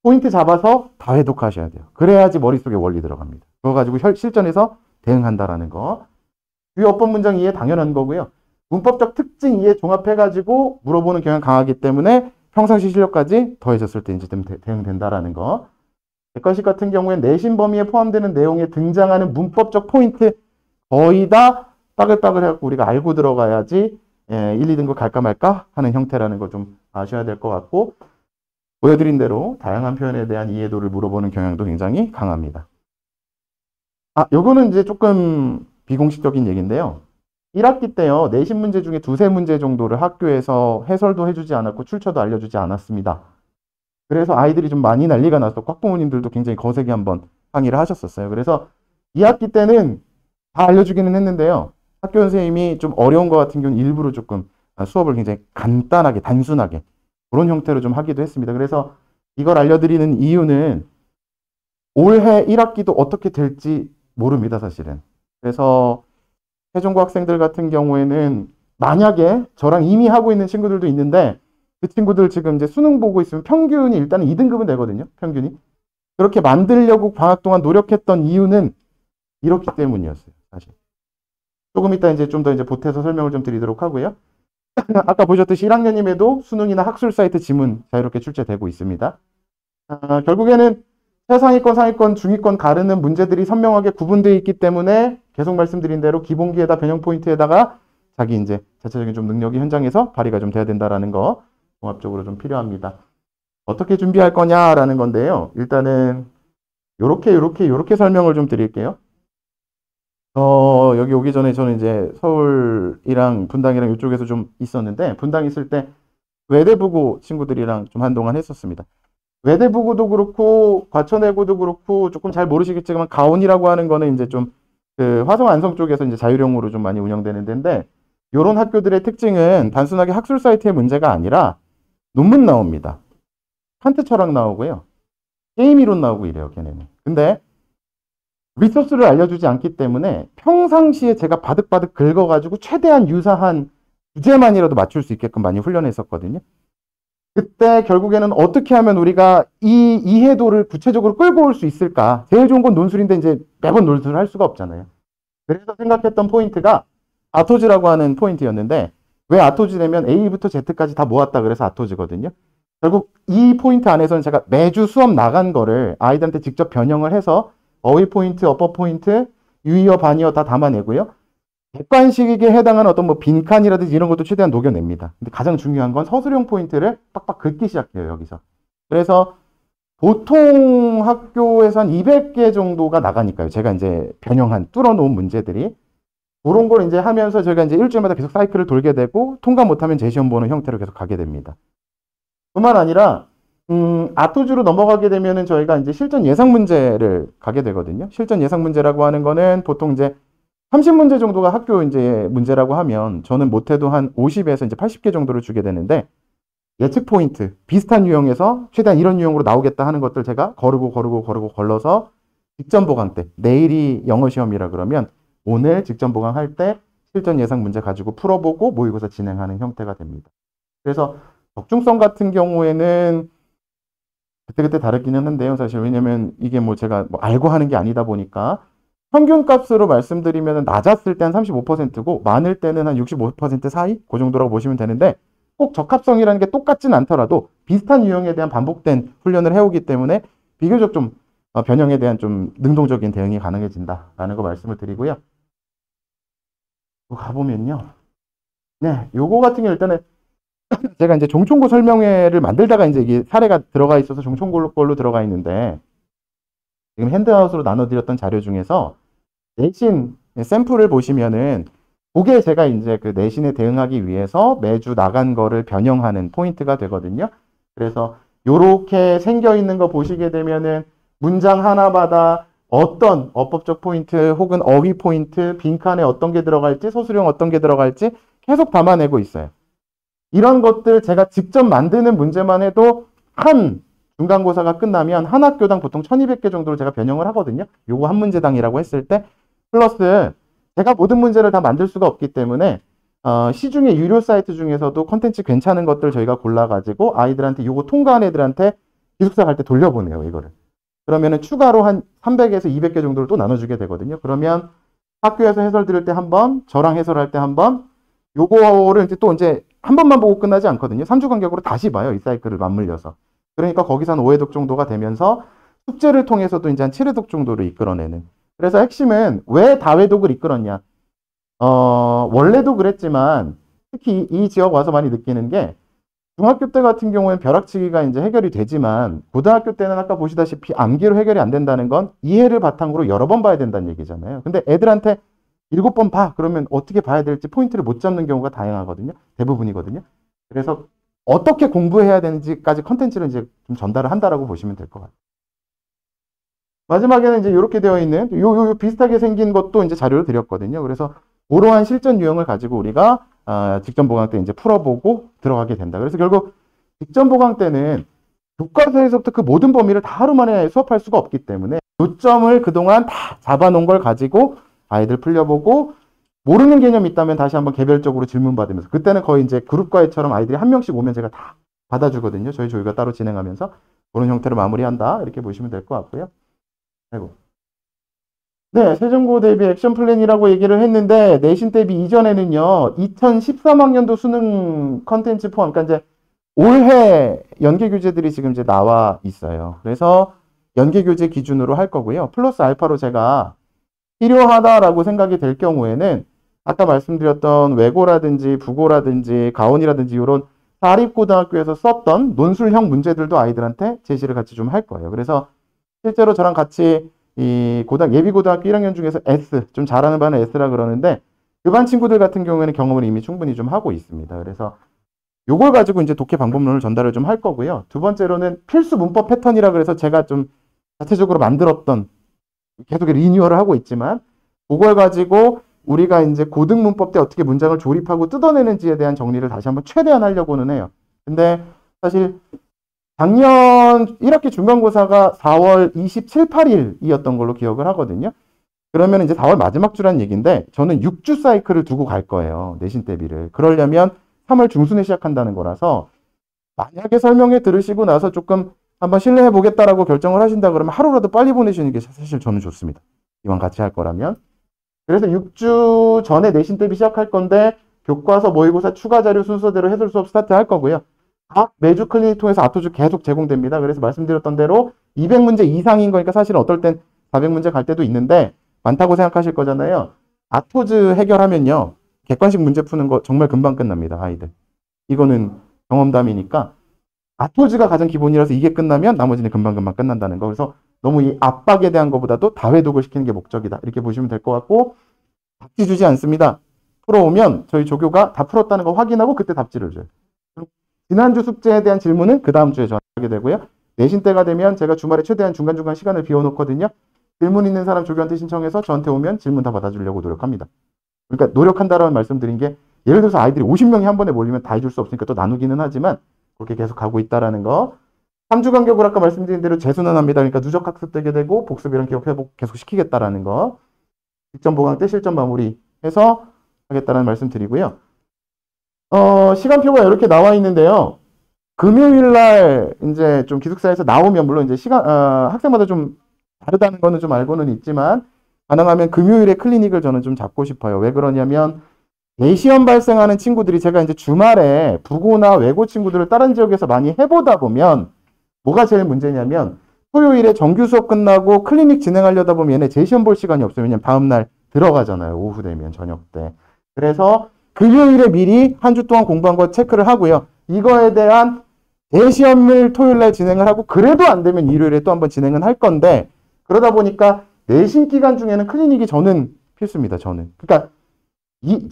포인트 잡아서 다 해독하셔야 돼요. 그래야지 머릿속에 원리 들어갑니다. 그거 가지고 실전에서 대응한다라는 거. 주요 어법 문장 이해 당연한 거고요. 문법적 특징 이해 종합해가지고 물어보는 경향 강하기 때문에 평상시 실력까지 더해졌을 때 이제 대응된다라는 거. 객관식 같은 경우엔 내신 범위에 포함되는 내용에 등장하는 문법적 포인트 거의 다 빠글빠글 해갖고 우리가 알고 들어가야지 1, 2등급 갈까 말까 하는 형태라는 걸 좀 아셔야 될 것 같고, 보여드린 대로 다양한 표현에 대한 이해도를 물어보는 경향도 굉장히 강합니다. 요거는 이제 조금 비공식적인 얘기인데요. 1학기 때요, 내신 문제 중에 두세 문제 정도를 학교에서 해설도 해주지 않았고 출처도 알려주지 않았습니다. 그래서 아이들이 좀 많이 난리가 났었고 학부모님들도 굉장히 거세게 한번 항의를 하셨었어요. 그래서 2학기 때는 다 알려주기는 했는데요. 학교 선생님이 좀 어려운 것 같은 경우는 일부러 조금 수업을 굉장히 간단하게, 단순하게 그런 형태로 좀 하기도 했습니다. 그래서 이걸 알려드리는 이유는 올해 1학기도 어떻게 될지 모릅니다, 사실은. 그래서 세종고 학생들 같은 경우에는 만약에 저랑 이미 하고 있는 친구들도 있는데 그 친구들 지금 이제 수능 보고 있으면 평균이 일단은 2등급은 되거든요. 평균이. 그렇게 만들려고 방학 동안 노력했던 이유는 이렇기 때문이었어요, 사실. 조금 이따 이제 좀 더 이제 보태서 설명을 좀 드리도록 하고요. 아까 보셨듯이 1학년임에도 수능이나 학술 사이트 지문 자유롭게 출제되고 있습니다. 결국에는 최상위권, 상위권, 중위권 가르는 문제들이 선명하게 구분되어 있기 때문에 계속 말씀드린 대로 기본기에다 변형 포인트에다가 자기 이제 자체적인 좀 능력이 현장에서 발휘가 좀 돼야 된다라는 거 종합적으로 좀 필요합니다. 어떻게 준비할 거냐라는 건데요. 일단은 요렇게 설명을 좀 드릴게요. 여기 오기 전에 저는 이제 서울이랑 분당이랑 이쪽에서 좀 있었는데, 분당 있을 때 외대부고 친구들이랑 좀 한동안 했었습니다. 외대부고도 그렇고 과천외고도 그렇고 조금 잘 모르시겠지만 가온이라고 하는 거는 이제 좀 그 화성 안성 쪽에서 이제 자율형으로 좀 많이 운영되는 데인데, 이런 학교들의 특징은 단순하게 학술 사이트의 문제가 아니라 논문 나옵니다. 칸트 철학 나오고요. 게임 이론 나오고 이래요, 걔네는. 근데 리소스를 알려주지 않기 때문에 평상시에 제가 바득바득 긁어가지고 최대한 유사한 주제만이라도 맞출 수 있게끔 많이 훈련했었거든요. 그때 결국에는 어떻게 하면 우리가 이 이해도를 구체적으로 끌고 올 수 있을까? 제일 좋은 건 논술인데 이제 매번 논술을 할 수가 없잖아요. 그래서 생각했던 포인트가 아토즈라고 하는 포인트였는데, 왜 아토즈냐면 A부터 Z까지 다 모았다 그래서 아토즈거든요. 결국 이 포인트 안에서는 제가 매주 수업 나간 거를 아이들한테 직접 변형을 해서 어휘 포인트, 어법 포인트, 유의어, 반의어 다 담아내고요. 객관식에 해당하는 어떤 뭐 빈칸이라든지 이런 것도 최대한 녹여냅니다. 근데 가장 중요한 건 서술형 포인트를 빡빡 긁기 시작해요, 여기서. 그래서 보통 학교에서 한 200개 정도가 나가니까요. 제가 이제 변형한, 뚫어놓은 문제들이. 그런 걸 이제 하면서 저희가 이제 일주일마다 계속 사이클을 돌게 되고, 통과 못하면 재시험 보는 형태로 계속 가게 됩니다. 뿐만 아니라, 아토즈로 넘어가게 되면은 저희가 이제 실전 예상 문제를 가게 되거든요. 실전 예상 문제라고 하는 거는 보통 이제 30문제 정도가 학교 이제 문제라고 하면 저는 못해도 한 50에서 이제 80개 정도를 주게 되는데, 예측 포인트, 비슷한 유형에서 최대한 이런 유형으로 나오겠다 하는 것들 제가 거르고 걸러서 직전 보강 때, 내일이 영어 시험이라 그러면 오늘 직전 보강할 때 실전 예상 문제 가지고 풀어보고 모의고사 진행하는 형태가 됩니다. 그래서 적중성 같은 경우에는 그때 다르기는 한데요, 사실. 왜냐면 이게 뭐 제가 뭐 알고 하는 게 아니다 보니까 평균 값으로 말씀드리면 낮았을 때 한 35%고 많을 때는 한 65% 사이? 그 정도라고 보시면 되는데, 꼭 적합성이라는 게 똑같진 않더라도 비슷한 유형에 대한 반복된 훈련을 해오기 때문에 비교적 좀 변형에 대한 좀 능동적인 대응이 가능해진다라는 거 말씀을 드리고요. 가보면요. 네, 요거 같은 경우 일단은 제가 이제 종총고 설명회를 만들다가 이제 이게 사례가 들어가 있어서 종총고 걸로 들어가 있는데, 지금 핸드아웃으로 나눠드렸던 자료 중에서 내신 샘플을 보시면은 그게 제가 이제 그 내신에 대응하기 위해서 매주 나간 거를 변형하는 포인트가 되거든요. 그래서 요렇게 생겨 있는 거 보시게 되면은 문장 하나마다 어떤 어법적 포인트 혹은 어휘 포인트, 빈칸에 어떤 게 들어갈지, 서술형 어떤 게 들어갈지 계속 담아내고 있어요. 이런 것들 제가 직접 만드는 문제만 해도 한 중간고사가 끝나면 한 학교당 보통 1200개 정도를 제가 변형을 하거든요. 요거 한 문제당이라고 했을 때 플러스 제가 모든 문제를 다 만들 수가 없기 때문에 시중에 유료 사이트 중에서도 컨텐츠 괜찮은 것들 저희가 골라가지고 아이들한테 요거 통과한 애들한테 기숙사 갈 때 돌려보내요, 이거를. 그러면은 추가로 한 300에서 200개 정도를 또 나눠주게 되거든요. 그러면 학교에서 해설 들을 때 한 번, 저랑 해설할 때 한 번, 요거를 이제 한 번만 보고 끝나지 않거든요. 3주 간격으로 다시 봐요, 이 사이클을 맞물려서. 그러니까 거기서 한 5회독 정도가 되면서 숙제를 통해서도 이제 한 7회독 정도를 이끌어내는. 그래서 핵심은 왜 다회독을 이끌었냐. 원래도 그랬지만 특히 이 지역 와서 많이 느끼는 게 중학교 때 같은 경우에는 벼락치기가 이제 해결이 되지만 고등학교 때는 아까 보시다시피 암기로 해결이 안 된다는 건 이해를 바탕으로 여러 번 봐야 된다는 얘기잖아요. 근데 애들한테 7번 봐. 그러면 어떻게 봐야 될지 포인트를 못 잡는 경우가 다양하거든요. 대부분이거든요. 그래서 어떻게 공부해야 되는지까지 컨텐츠를 이제 좀 전달을 한다라고 보시면 될 것 같아요. 마지막에는 이제 이렇게 되어 있는 요 비슷하게 생긴 것도 이제 자료를 드렸거든요. 그래서 그러한 실전 유형을 가지고 우리가 직전 보강 때 이제 풀어보고 들어가게 된다. 그래서 결국 직전 보강 때는 교과서에서부터 그 모든 범위를 다 하루 만에 수업할 수가 없기 때문에 요점을 그동안 다 잡아놓은 걸 가지고 아이들 풀려보고 모르는 개념이 있다면 다시 한번 개별적으로 질문 받으면서 그때는 거의 이제 그룹 과외처럼 아이들이 한 명씩 오면 제가 다 받아주거든요. 저희 조교가 따로 진행하면서 그런 형태로 마무리한다. 이렇게 보시면 될 것 같고요. 아이고. 네, 세종고 대비 액션 플랜이라고 얘기를 했는데 내신 대비 이전에는요. 2013학년도 수능 컨텐츠 포함, 그러니까 이제 올해 연계 교재들이 지금 이제 나와 있어요. 그래서 연계 교재 기준으로 할 거고요. 플러스 알파로 제가 필요하다라고 생각이 될 경우에는 아까 말씀드렸던 외고라든지 부고라든지 가온이라든지 이런 사립고등학교에서 썼던 논술형 문제들도 아이들한테 제시를 같이 좀 할 거예요. 그래서 실제로 저랑 같이 이 예비고등학교 1학년 중에서 S, 좀 잘하는 반은 S라 그러는데 그 반 친구들 같은 경우에는 경험을 이미 충분히 좀 하고 있습니다. 그래서 요걸 가지고 이제 독해 방법론을 전달을 좀 할 거고요. 두 번째로는 필수 문법 패턴이라 그래서 제가 좀 자체적으로 만들었던 계속 리뉴얼을 하고 있지만 그걸 가지고 우리가 이제 고등 문법 때 어떻게 문장을 조립하고 뜯어내는지에 대한 정리를 다시 한번 최대한 하려고는 해요. 근데 사실 작년 1학기 중간고사가 4월 27, 8일이었던 걸로 기억을 하거든요. 그러면 이제 4월 마지막 주란 얘기인데 저는 6주 사이클을 두고 갈 거예요. 내신 대비를. 그러려면 3월 중순에 시작한다는 거라서 만약에 설명회 들으시고 나서 조금 한번 신뢰해 보겠다라고 결정을 하신다 그러면 하루라도 빨리 보내시는 게 사실 저는 좋습니다. 이왕 같이 할 거라면. 그래서 6주 전에 내신 대비 시작할 건데 교과서 모의고사 추가 자료 순서대로 해설 수업 스타트 할 거고요. 각 매주 클리닉 통해서 아토즈 계속 제공됩니다. 그래서 말씀드렸던 대로 200문제 이상인 거니까 사실은 어떨 땐 400문제 갈 때도 있는데 많다고 생각하실 거잖아요. 아토즈 해결하면요. 객관식 문제 푸는 거 정말 금방 끝납니다. 아이들. 이거는 경험담이니까 아토즈가 가장 기본이라서 이게 끝나면 나머지는 금방금방 끝난다는 거. 그래서 너무 이 압박에 대한 것보다도 다회독을 시키는 게 목적이다. 이렇게 보시면 될 것 같고 답지 주지 않습니다. 풀어오면 저희 조교가 다 풀었다는 거 확인하고 그때 답지를 줘요. 지난주 숙제에 대한 질문은 그 다음 주에 전하게 되고요. 내신 때가 되면 제가 주말에 최대한 중간중간 시간을 비워놓거든요. 질문 있는 사람 조교한테 신청해서 저한테 오면 질문 다 받아주려고 노력합니다. 그러니까 노력한다라는 말씀드린 게 예를 들어서 아이들이 50명이 한 번에 몰리면 다 해줄 수 없으니까 또 나누기는 하지만 그렇게 계속 가고 있다라는 거. 3주 간격으로 아까 말씀드린 대로 재수는 합니다. 그러니까 누적 학습되게 되고 복습이랑 기억 회복 계속 시키겠다라는 거. 직전 보강 때 실전 마무리해서 하겠다라는 말씀 드리고요. 시간표가 이렇게 나와 있는데요. 금요일 날 이제 좀 기숙사에서 나오면 물론 이제 학생마다 좀 다르다는 거는 좀 알고는 있지만 가능하면 금요일에 클리닉을 저는 좀 잡고 싶어요. 왜 그러냐면 내시험 발생하는 친구들이 제가 이제 주말에 부고나 외고 친구들을 다른 지역에서 많이 해보다 보면 뭐가 제일 문제냐면 토요일에 정규 수업 끝나고 클리닉 진행하려다 보면 얘네 재시험 볼 시간이 없어요. 왜냐면 다음날 들어가잖아요. 오후 되면 저녁 때. 그래서 금요일에 미리 한 주 동안 공부한 거 체크를 하고요. 이거에 대한 대시험을 토요일날 진행을 하고 그래도 안 되면 일요일에 또 한번 진행은 할 건데 그러다 보니까 내신 기간 중에는 클리닉이 저는 필수입니다. 저는. 그러니까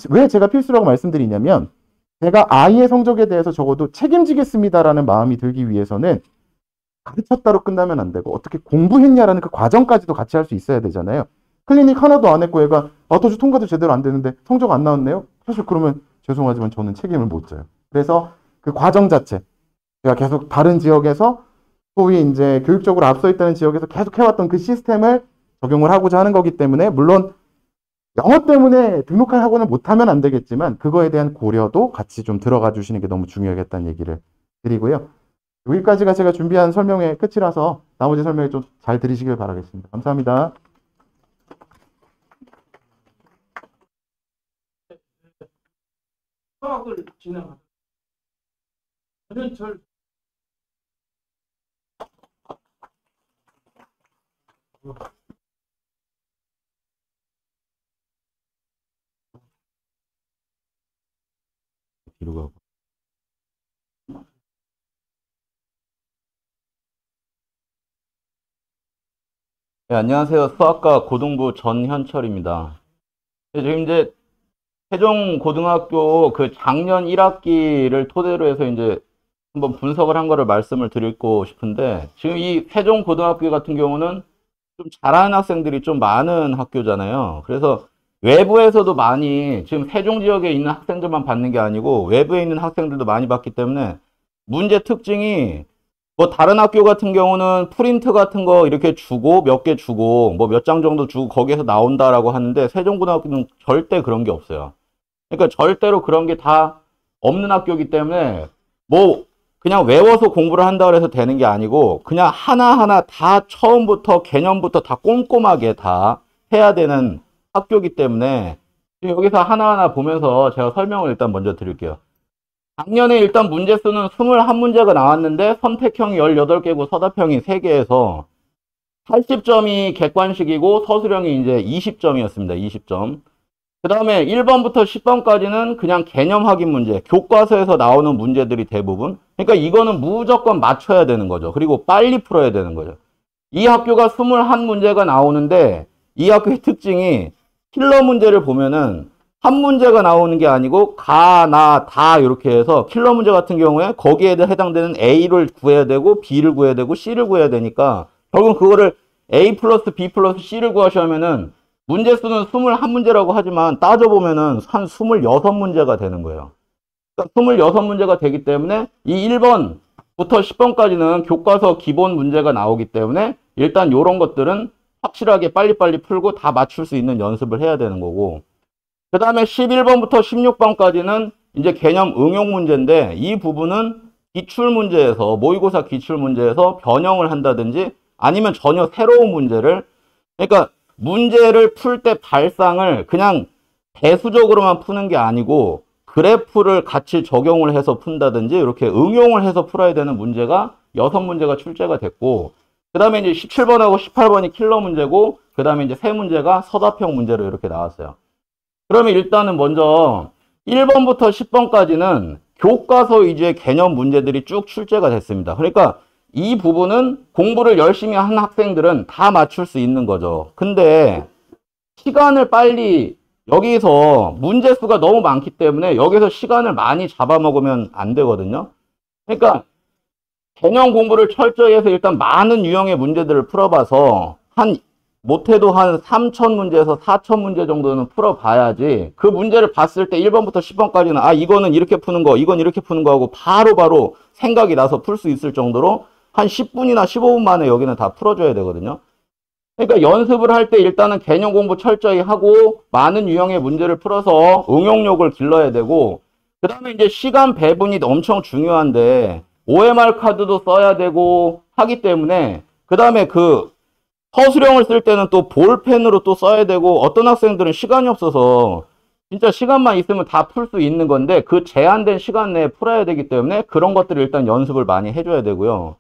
왜 제가 필수라고 말씀드리냐면 제가 아이의 성적에 대해서 적어도 책임지겠습니다라는 마음이 들기 위해서는 가르쳤다로 끝나면 안 되고 어떻게 공부했냐라는 그 과정까지도 같이 할 수 있어야 되잖아요. 클리닉 하나도 안 했고 얘가 아토주 통과도 제대로 안 되는데 성적 안 나왔네요? 사실 그러면 죄송하지만 저는 책임을 못 져요. 그래서 그 과정 자체 제가 계속 다른 지역에서 소위 이제 교육적으로 앞서 있다는 지역에서 계속 해왔던 그 시스템을 적용을 하고자 하는 거기 때문에 물론 영어 때문에 등록할 학원을 못하면 안 되겠지만 그거에 대한 고려도 같이 좀 들어가 주시는 게 너무 중요하겠다는 얘기를 드리고요. 여기까지가 제가 준비한 설명의 끝이라서 나머지 설명을 좀 잘 들으시길 바라겠습니다. 감사합니다. 수학을 진행하는 전현철 뒤로 가고. 네, 안녕하세요. 수학과 고등부 전현철입니다. 지금 이제 세종고등학교 그 작년 1학기를 토대로 해서 이제 한번 분석을 한 거를 말씀을 드리고 싶은데, 지금 이 세종고등학교 같은 경우는 좀 잘하는 학생들이 좀 많은 학교잖아요. 그래서 외부에서도 많이, 지금 세종 지역에 있는 학생들만 받는 게 아니고 외부에 있는 학생들도 많이 받기 때문에 문제 특징이 뭐 다른 학교 같은 경우는 프린트 같은 거 이렇게 주고 몇 개 주고 뭐 몇 장 정도 주고 거기에서 나온다라고 하는데 세종고등학교는 절대 그런 게 없어요. 그러니까 절대로 그런 게 다 없는 학교이기 때문에 뭐 그냥 외워서 공부를 한다고 해서 되는 게 아니고 그냥 하나하나 다 처음부터 개념부터 다 꼼꼼하게 다 해야 되는 학교이기 때문에 지금 여기서 하나하나 보면서 제가 설명을 일단 먼저 드릴게요. 작년에 일단 문제수는 21문제가 나왔는데 선택형이 18개고 서답형이 3개에서 80점이 객관식이고 서술형이 이제 20점이었습니다. 20점. 그 다음에 1번부터 10번까지는 그냥 개념 확인 문제, 교과서에서 나오는 문제들이 대부분. 그러니까 이거는 무조건 맞춰야 되는 거죠. 그리고 빨리 풀어야 되는 거죠. 이 학교가 21문제가 나오는데 이 학교의 특징이 킬러 문제를 보면은 한 문제가 나오는 게 아니고 가, 나, 다 이렇게 해서 킬러 문제 같은 경우에 거기에 해당되는 A를 구해야 되고 B를 구해야 되고 C를 구해야 되니까 결국은 그거를 A 플러스 B 플러스 C를 구하시면은 문제수는 21문제라고 하지만 따져보면은 한 26문제가 되는 거예요. 그러니까 26문제가 되기 때문에 이 1번부터 10번까지는 교과서 기본 문제가 나오기 때문에 일단 이런 것들은 확실하게 빨리빨리 풀고 다 맞출 수 있는 연습을 해야 되는 거고, 그 다음에 11번부터 16번까지는 이제 개념 응용 문제인데 이 부분은 기출문제에서 모의고사 기출문제에서 변형을 한다든지 아니면 전혀 새로운 문제를, 그러니까 문제를 풀 때 발상을 그냥 대수적으로만 푸는 게 아니고 그래프를 같이 적용을 해서 푼다든지 이렇게 응용을 해서 풀어야 되는 문제가 6문제가 출제가 됐고, 그 다음에 이제 17번하고 18번이 킬러 문제고 그 다음에 이제 3문제가 서답형 문제로 이렇게 나왔어요. 그러면 일단은 먼저 1번부터 10번까지는 교과서 위주의 개념 문제들이 쭉 출제가 됐습니다. 그러니까 이 부분은 공부를 열심히 한 학생들은 다 맞출 수 있는 거죠. 근데 시간을 빨리, 여기서 문제수가 너무 많기 때문에 여기서 시간을 많이 잡아먹으면 안 되거든요. 그러니까 개념 공부를 철저히 해서 일단 많은 유형의 문제들을 풀어봐서 못해도 한 3,000문제에서 4,000문제 정도는 풀어봐야지 그 문제를 봤을 때 1번부터 10번까지는 아 이거는 이렇게 푸는 거, 이건 이렇게 푸는 거 하고 바로바로 생각이 나서 풀 수 있을 정도로 한 10분이나 15분 만에 여기는 다 풀어줘야 되거든요. 그러니까 연습을 할 때 일단은 개념 공부 철저히 하고 많은 유형의 문제를 풀어서 응용력을 길러야 되고, 그 다음에 이제 시간 배분이 엄청 중요한데 OMR 카드도 써야 되고 하기 때문에 그 다음에 그 서술형을 쓸 때는 또 볼펜으로 또 써야 되고 어떤 학생들은 시간이 없어서 진짜 시간만 있으면 다 풀 수 있는 건데 그 제한된 시간 내에 풀어야 되기 때문에 그런 것들을 일단 연습을 많이 해줘야 되고요.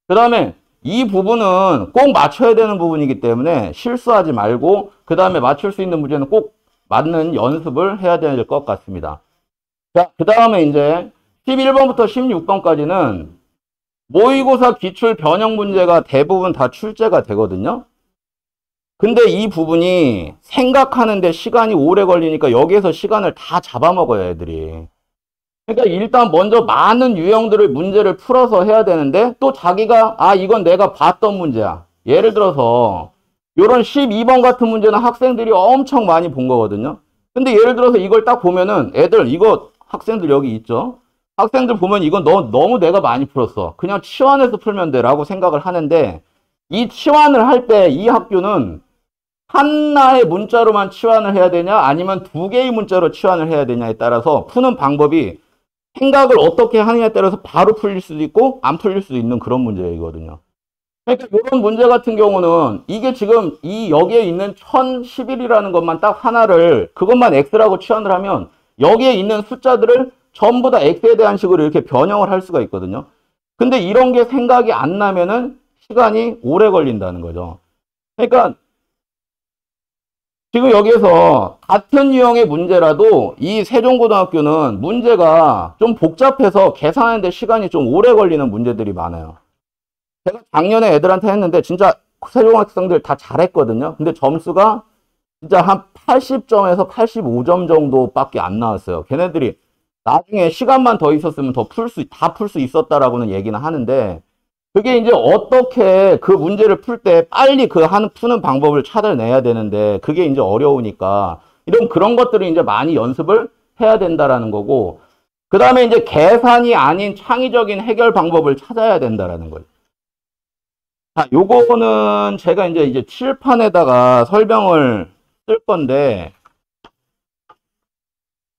그 다음에 이 부분은 꼭 맞춰야 되는 부분이기 때문에 실수하지 말고 그 다음에 맞출 수 있는 문제는 꼭 맞는 연습을 해야 될 것 같습니다. 자, 그 다음에 이제 11번부터 16번까지는 모의고사 기출 변형 문제가 대부분 다 출제가 되거든요. 근데 이 부분이 생각하는데 시간이 오래 걸리니까 여기에서 시간을 다 잡아먹어요, 애들이. 그러니까 일단 먼저 많은 유형들을 문제를 풀어서 해야 되는데 또 자기가 이건 내가 봤던 문제야. 예를 들어서 요런 12번 같은 문제는 학생들이 엄청 많이 본 거거든요. 근데 예를 들어서 이걸 딱 보면은 애들 이거 학생들 여기 있죠. 학생들 보면 이건 너무 내가 많이 풀었어. 그냥 치환해서 풀면 돼 라고 생각을 하는데 이 치환을 할 때 이 학교는 하나의 문자로만 치환을 해야 되냐 아니면 두 개의 문자로 치환을 해야 되냐에 따라서 푸는 방법이 생각을 어떻게 하느냐에 따라서 바로 풀릴 수도 있고 안 풀릴 수도 있는 그런 문제이거든요. 그러니까 이런 문제 같은 경우는 이게 지금 이 여기에 있는 1011이라는 것만 딱 하나를 그것만 x라고 치환을 하면 여기에 있는 숫자들을 전부 다 x에 대한 식으로 이렇게 변형을 할 수가 있거든요. 근데 이런 게 생각이 안 나면은 시간이 오래 걸린다는 거죠. 그러니까 지금 여기에서 같은 유형의 문제라도 이 세종고등학교는 문제가 좀 복잡해서 계산하는데 시간이 좀 오래 걸리는 문제들이 많아요. 제가 작년에 애들한테 했는데 진짜 세종 학생들 다 잘했거든요. 근데 점수가 진짜 한 80점에서 85점 정도밖에 안 나왔어요. 걔네들이 나중에 시간만 더 있었으면 다 풀 수 있었다라고는 얘기는 하는데 그게 이제 어떻게 그 문제를 풀 때 빨리 푸는 방법을 찾아내야 되는데 그게 이제 어려우니까 그런 것들을 이제 많이 연습을 해야 된다라는 거고 그 다음에 이제 계산이 아닌 창의적인 해결 방법을 찾아야 된다라는 거죠. 자, 요거는 제가 이제 칠판에다가 설명을 쓸 건데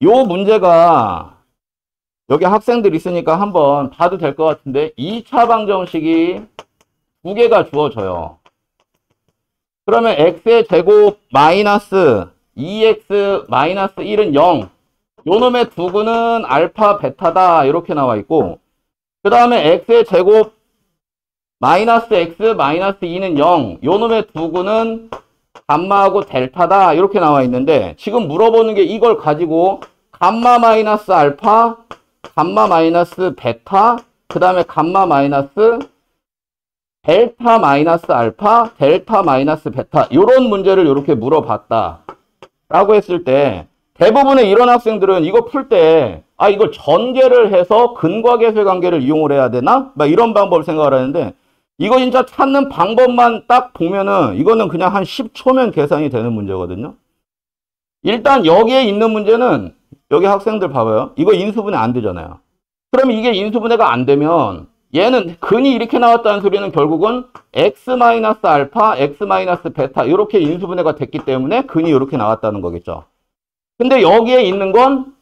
요 문제가 여기 학생들 있으니까 한번 봐도 될 것 같은데 2차 방정식이 두 개가 주어져요. 그러면 x의 제곱 마이너스 2x 마이너스 1은 0. 요 놈의 두구는 알파 베타다 이렇게 나와 있고 그 다음에 x의 제곱 마이너스 x 마이너스 2는 0. 요 놈의 두구는 감마하고 델타다 이렇게 나와 있는데 지금 물어보는 게 이걸 가지고 감마 마이너스 알파 감마 마이너스 베타 그 다음에 감마 마이너스 델타 마이너스 알파 델타 마이너스 베타 이런 문제를 이렇게 물어봤다 라고 했을 때 대부분의 이런 학생들은 이거 풀 때 이걸 전개를 해서 근과계수의 관계를 이용을 해야 되나? 막 이런 방법을 생각을 하는데 이거 진짜 찾는 방법만 딱 보면은 이거는 그냥 한 10초면 계산이 되는 문제거든요. 일단 여기에 있는 문제는 여기 학생들 봐봐요. 이거 인수분해 안 되잖아요. 그럼 이게 인수분해가 안 되면 얘는 근이 이렇게 나왔다는 소리는 결국은 x-알파, x-베타 이렇게 인수분해가 됐기 때문에 근이 이렇게 나왔다는 거겠죠. 근데 여기에 있는 건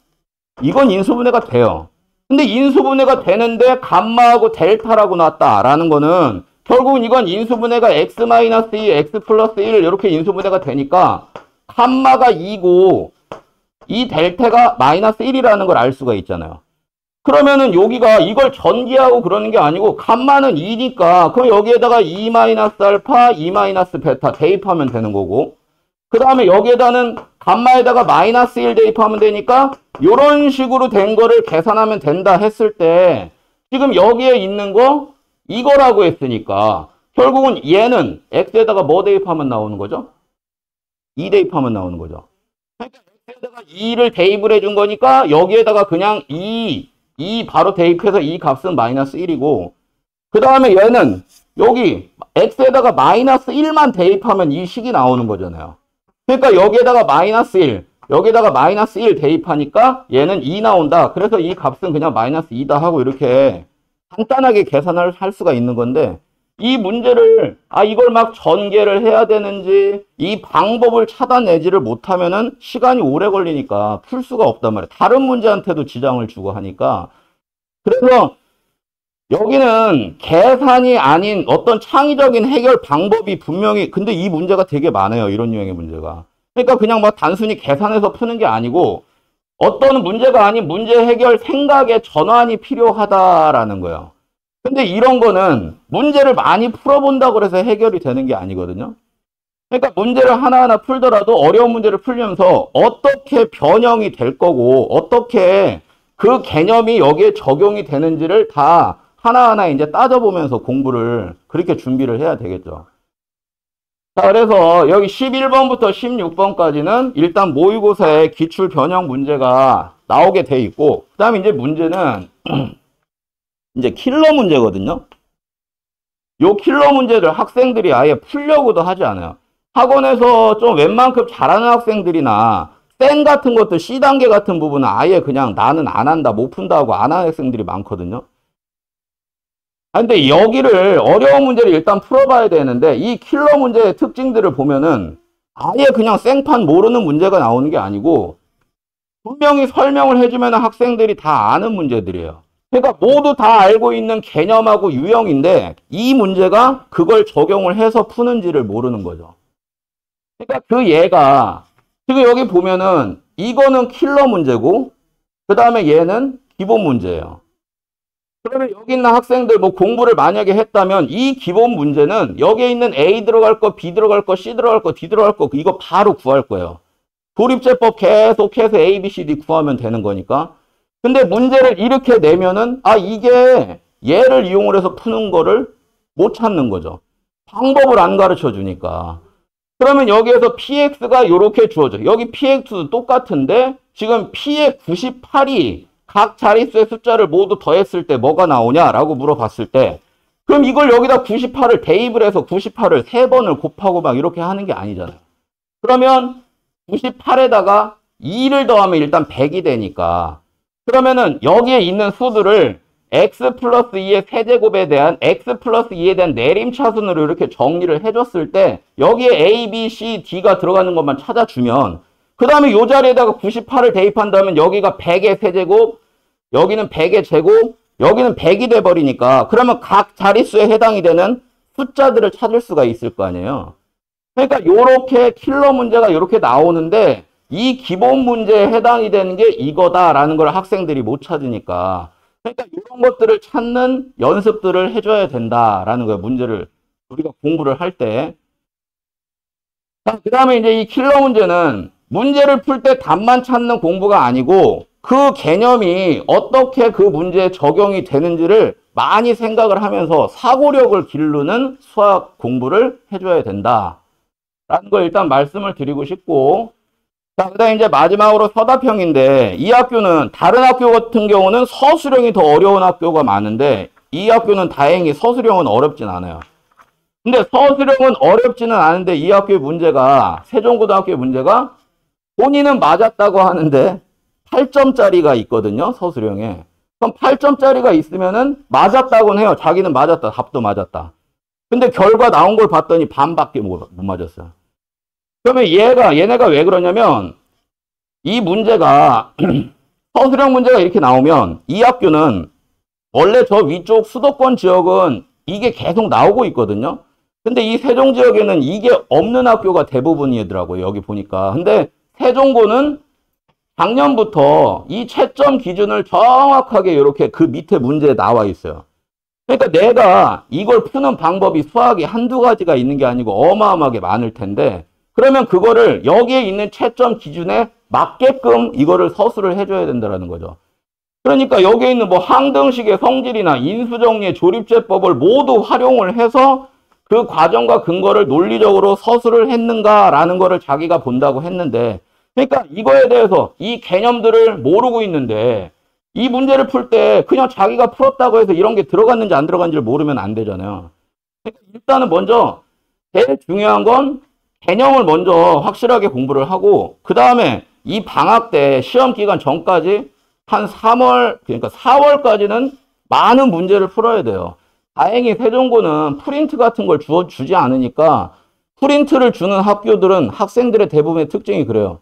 이건 인수분해가 돼요. 근데 인수분해가 되는데 감마하고 델타라고 나왔다라는 거는 결국은 이건 인수분해가 x-2, x 플러스 1 이렇게 인수분해가 되니까 감마가 2고 이 델타가 마이너스 1이라는 걸 알 수가 있잖아요. 그러면은 여기가 이걸 전개하고 그러는 게 아니고 감마는 2니까 그럼 여기에다가 2-알파, 2-베타 대입하면 되는 거고 그 다음에 여기에다는 감마에다가 마이너스 1 대입하면 되니까 이런 식으로 된 거를 계산하면 된다 했을 때 지금 여기에 있는 거 이거라고 했으니까 결국은 얘는 x에다가 뭐 대입하면 나오는 거죠? 2 대입하면 나오는 거죠. 그러니까 x에다가 2를 대입을 해준 거니까 여기에다가 그냥 2 바로 대입해서 이 값은 마이너스 1이고 그 다음에 얘는 여기 x에다가 마이너스 1만 대입하면 이 식이 나오는 거잖아요. 그러니까 여기에다가 마이너스 1 여기에다가 마이너스 1 대입하니까 얘는 2 나온다. 그래서 이 값은 그냥 마이너스 2다 하고 이렇게 간단하게 계산을 할 수가 있는 건데 이 문제를 이걸 막 전개를 해야 되는지 이 방법을 찾아내지를 못하면은 시간이 오래 걸리니까 풀 수가 없단 말이에요. 다른 문제한테도 지장을 주고 하니까 그래서 여기는 계산이 아닌 어떤 창의적인 해결 방법이 분명히 근데 이 문제가 되게 많아요. 이런 유형의 문제가. 그러니까 그냥 막 단순히 계산해서 푸는 게 아니고 어떤 문제가 아닌 문제 해결 생각의 전환이 필요하다라는 거예요. 근데 이런 거는 문제를 많이 풀어본다고 해서 해결이 되는 게 아니거든요. 그러니까 문제를 하나하나 풀더라도 어려운 문제를 풀면서 어떻게 변형이 될 거고 어떻게 그 개념이 여기에 적용이 되는지를 다 하나하나 이제 따져보면서 공부를 그렇게 준비를 해야 되겠죠. 자, 그래서 여기 11번부터 16번까지는 일단 모의고사의 기출 변형 문제가 나오게 돼 있고, 그 다음에 이제 문제는 이제 킬러 문제거든요. 요 킬러 문제를 학생들이 아예 풀려고도 하지 않아요. 학원에서 좀 웬만큼 잘하는 학생들이나 쌩 같은 것도 C단계 같은 부분은 아예 그냥 나는 안 한다, 못 푼다고 안 하는 학생들이 많거든요. 근데 여기를 어려운 문제를 일단 풀어봐야 되는데 이 킬러 문제의 특징들을 보면은 아예 그냥 생판 모르는 문제가 나오는 게 아니고 분명히 설명을 해주면 학생들이 다 아는 문제들이에요. 그러니까 모두 다 알고 있는 개념하고 유형인데 이 문제가 그걸 적용을 해서 푸는지를 모르는 거죠. 그러니까 그 얘가 지금 여기 보면은 이거는 킬러 문제고 그 다음에 얘는 기본 문제예요. 그러면 여기 있는 학생들 뭐 공부를 만약에 했다면 이 기본 문제는 여기에 있는 A 들어갈 거, B 들어갈 거, C 들어갈 거, D 들어갈 거 이거 바로 구할 거예요. 조립제법 계속해서 A, B, C, D 구하면 되는 거니까. 근데 문제를 이렇게 내면은 아 이게 얘를 이용을 해서 푸는 거를 못 찾는 거죠. 방법을 안 가르쳐 주니까. 그러면 여기에서 PX가 이렇게 주어져. 여기 PX도 똑같은데 지금 P의 98이 각 자릿수의 숫자를 모두 더했을 때 뭐가 나오냐라고 물어봤을 때 그럼 이걸 여기다 98을 대입을 해서 98을 3번을 곱하고 막 이렇게 하는 게 아니잖아요. 그러면 98에다가 2를 더하면 일단 100이 되니까 그러면은 여기에 있는 수들을 x 플러스 2의 세제곱에 대한 x 플러스 2에 대한 내림차순으로 이렇게 정리를 해줬을 때 여기에 a, b, c, d가 들어가는 것만 찾아주면 그 다음에 이 자리에다가 98을 대입한다면 여기가 100의 세제곱, 여기는 100의 제곱, 여기는 100이 돼버리니까 그러면 각 자릿수에 해당이 되는 숫자들을 찾을 수가 있을 거 아니에요. 그러니까 요렇게 킬러 문제가 이렇게 나오는데 이 기본 문제에 해당이 되는 게 이거다라는 걸 학생들이 못 찾으니까 그러니까 이런 것들을 찾는 연습들을 해줘야 된다라는 거예요. 문제를 우리가 공부를 할 때. 자, 그 다음에 이제 이 킬러 문제는 문제를 풀 때 답만 찾는 공부가 아니고 그 개념이 어떻게 그 문제에 적용이 되는지를 많이 생각을 하면서 사고력을 기르는 수학 공부를 해줘야 된다라는 걸 일단 말씀을 드리고 싶고 자, 그 다음에 이제 마지막으로 서답형인데 이 학교는 다른 학교 같은 경우는 서술형이 더 어려운 학교가 많은데 이 학교는 다행히 서술형은 어렵진 않아요. 근데 서술형은 어렵지는 않은데 이 학교의 문제가 세종고등학교의 문제가 본인은 맞았다고 하는데 8점짜리가 있거든요. 서술형에. 그럼 8점짜리가 있으면은 맞았다고는 해요. 자기는 맞았다. 답도 맞았다. 근데 결과 나온 걸 봤더니 반밖에 못 맞았어요. 그러면 얘네가 왜 그러냐면 이 문제가 서술형 문제가 이렇게 나오면 이 학교는 원래 저 위쪽 수도권 지역은 이게 계속 나오고 있거든요. 근데 이 세종 지역에는 이게 없는 학교가 대부분이더라고요. 여기 보니까. 근데 세종고는 작년부터 이 채점 기준을 정확하게 이렇게 그 밑에 문제에 나와 있어요. 그러니까 내가 이걸 푸는 방법이 수학이 한두 가지가 있는 게 아니고 어마어마하게 많을 텐데 그러면 그거를 여기에 있는 채점 기준에 맞게끔 이거를 서술을 해줘야 된다는 거죠. 그러니까 여기에 있는 뭐 항등식의 성질이나 인수정리의 조립제법을 모두 활용을 해서 그 과정과 근거를 논리적으로 서술을 했는가라는 거를 자기가 본다고 했는데 그러니까 이거에 대해서 이 개념들을 모르고 있는데 이 문제를 풀 때 그냥 자기가 풀었다고 해서 이런 게 들어갔는지 안 들어간지를 모르면 안 되잖아요. 그러니까 일단은 먼저 제일 중요한 건 개념을 먼저 확실하게 공부를 하고 그 다음에 이 방학 때 시험 기간 전까지 한 3월 그러니까 4월까지는 많은 문제를 풀어야 돼요. 다행히 세종고는 프린트 같은 걸 주지 않으니까 프린트를 주는 학교들은 학생들의 대부분의 특징이 그래요.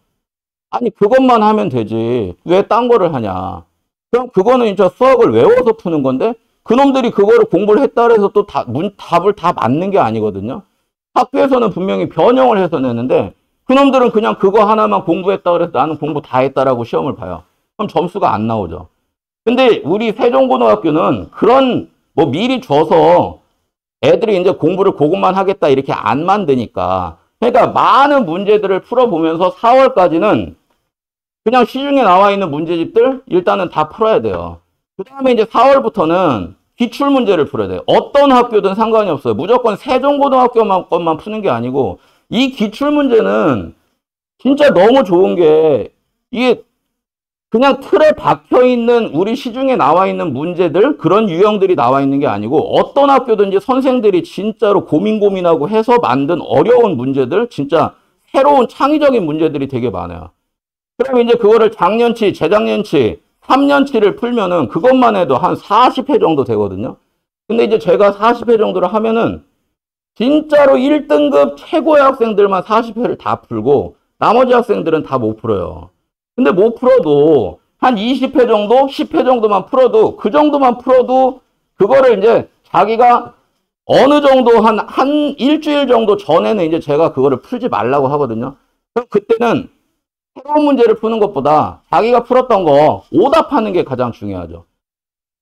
아니 그것만 하면 되지 왜 딴 거를 하냐. 그럼 그거는 진짜 수학을 외워서 푸는 건데 그놈들이 그거를 공부를 했다 해서 또 답을 다 맞는 게 아니거든요. 학교에서는 분명히 변형을 해서 내는데 그놈들은 그냥 그거 하나만 공부했다 그래서 나는 공부 다 했다라고 시험을 봐요. 그럼 점수가 안 나오죠. 근데 우리 세종고등학교는 그런 뭐 미리 줘서 애들이 이제 공부를 그것만 하겠다 이렇게 안 만드니까 그러니까 많은 문제들을 풀어보면서 4월까지는 그냥 시중에 나와 있는 문제집들 일단은 다 풀어야 돼요. 그 다음에 이제 4월부터는 기출문제를 풀어야 돼요. 어떤 학교든 상관이 없어요. 무조건 세종고등학교만 것만 푸는 게 아니고 이 기출문제는 진짜 너무 좋은 게 이게 그냥 틀에 박혀 있는 우리 시중에 나와 있는 문제들, 그런 유형들이 나와 있는 게 아니고 어떤 학교든지 선생들이 진짜로 고민하고 해서 만든 어려운 문제들, 진짜 새로운 창의적인 문제들이 되게 많아요. 그럼 이제 그거를 작년치, 재작년치, 3년치를 풀면은 그것만 해도 한 40회 정도 되거든요. 근데 이제 제가 40회 정도를 하면은 진짜로 1등급 최고의 학생들만 40회를 다 풀고 나머지 학생들은 다 못 풀어요. 근데 못 풀어도 한 20회 정도, 10회 정도만 풀어도 그 정도만 풀어도 그거를 이제 자기가 어느 정도 한 일주일 정도 전에는 이제 제가 그거를 풀지 말라고 하거든요. 그럼 그때는 새로운 문제를 푸는 것보다 자기가 풀었던 거 오답하는 게 가장 중요하죠.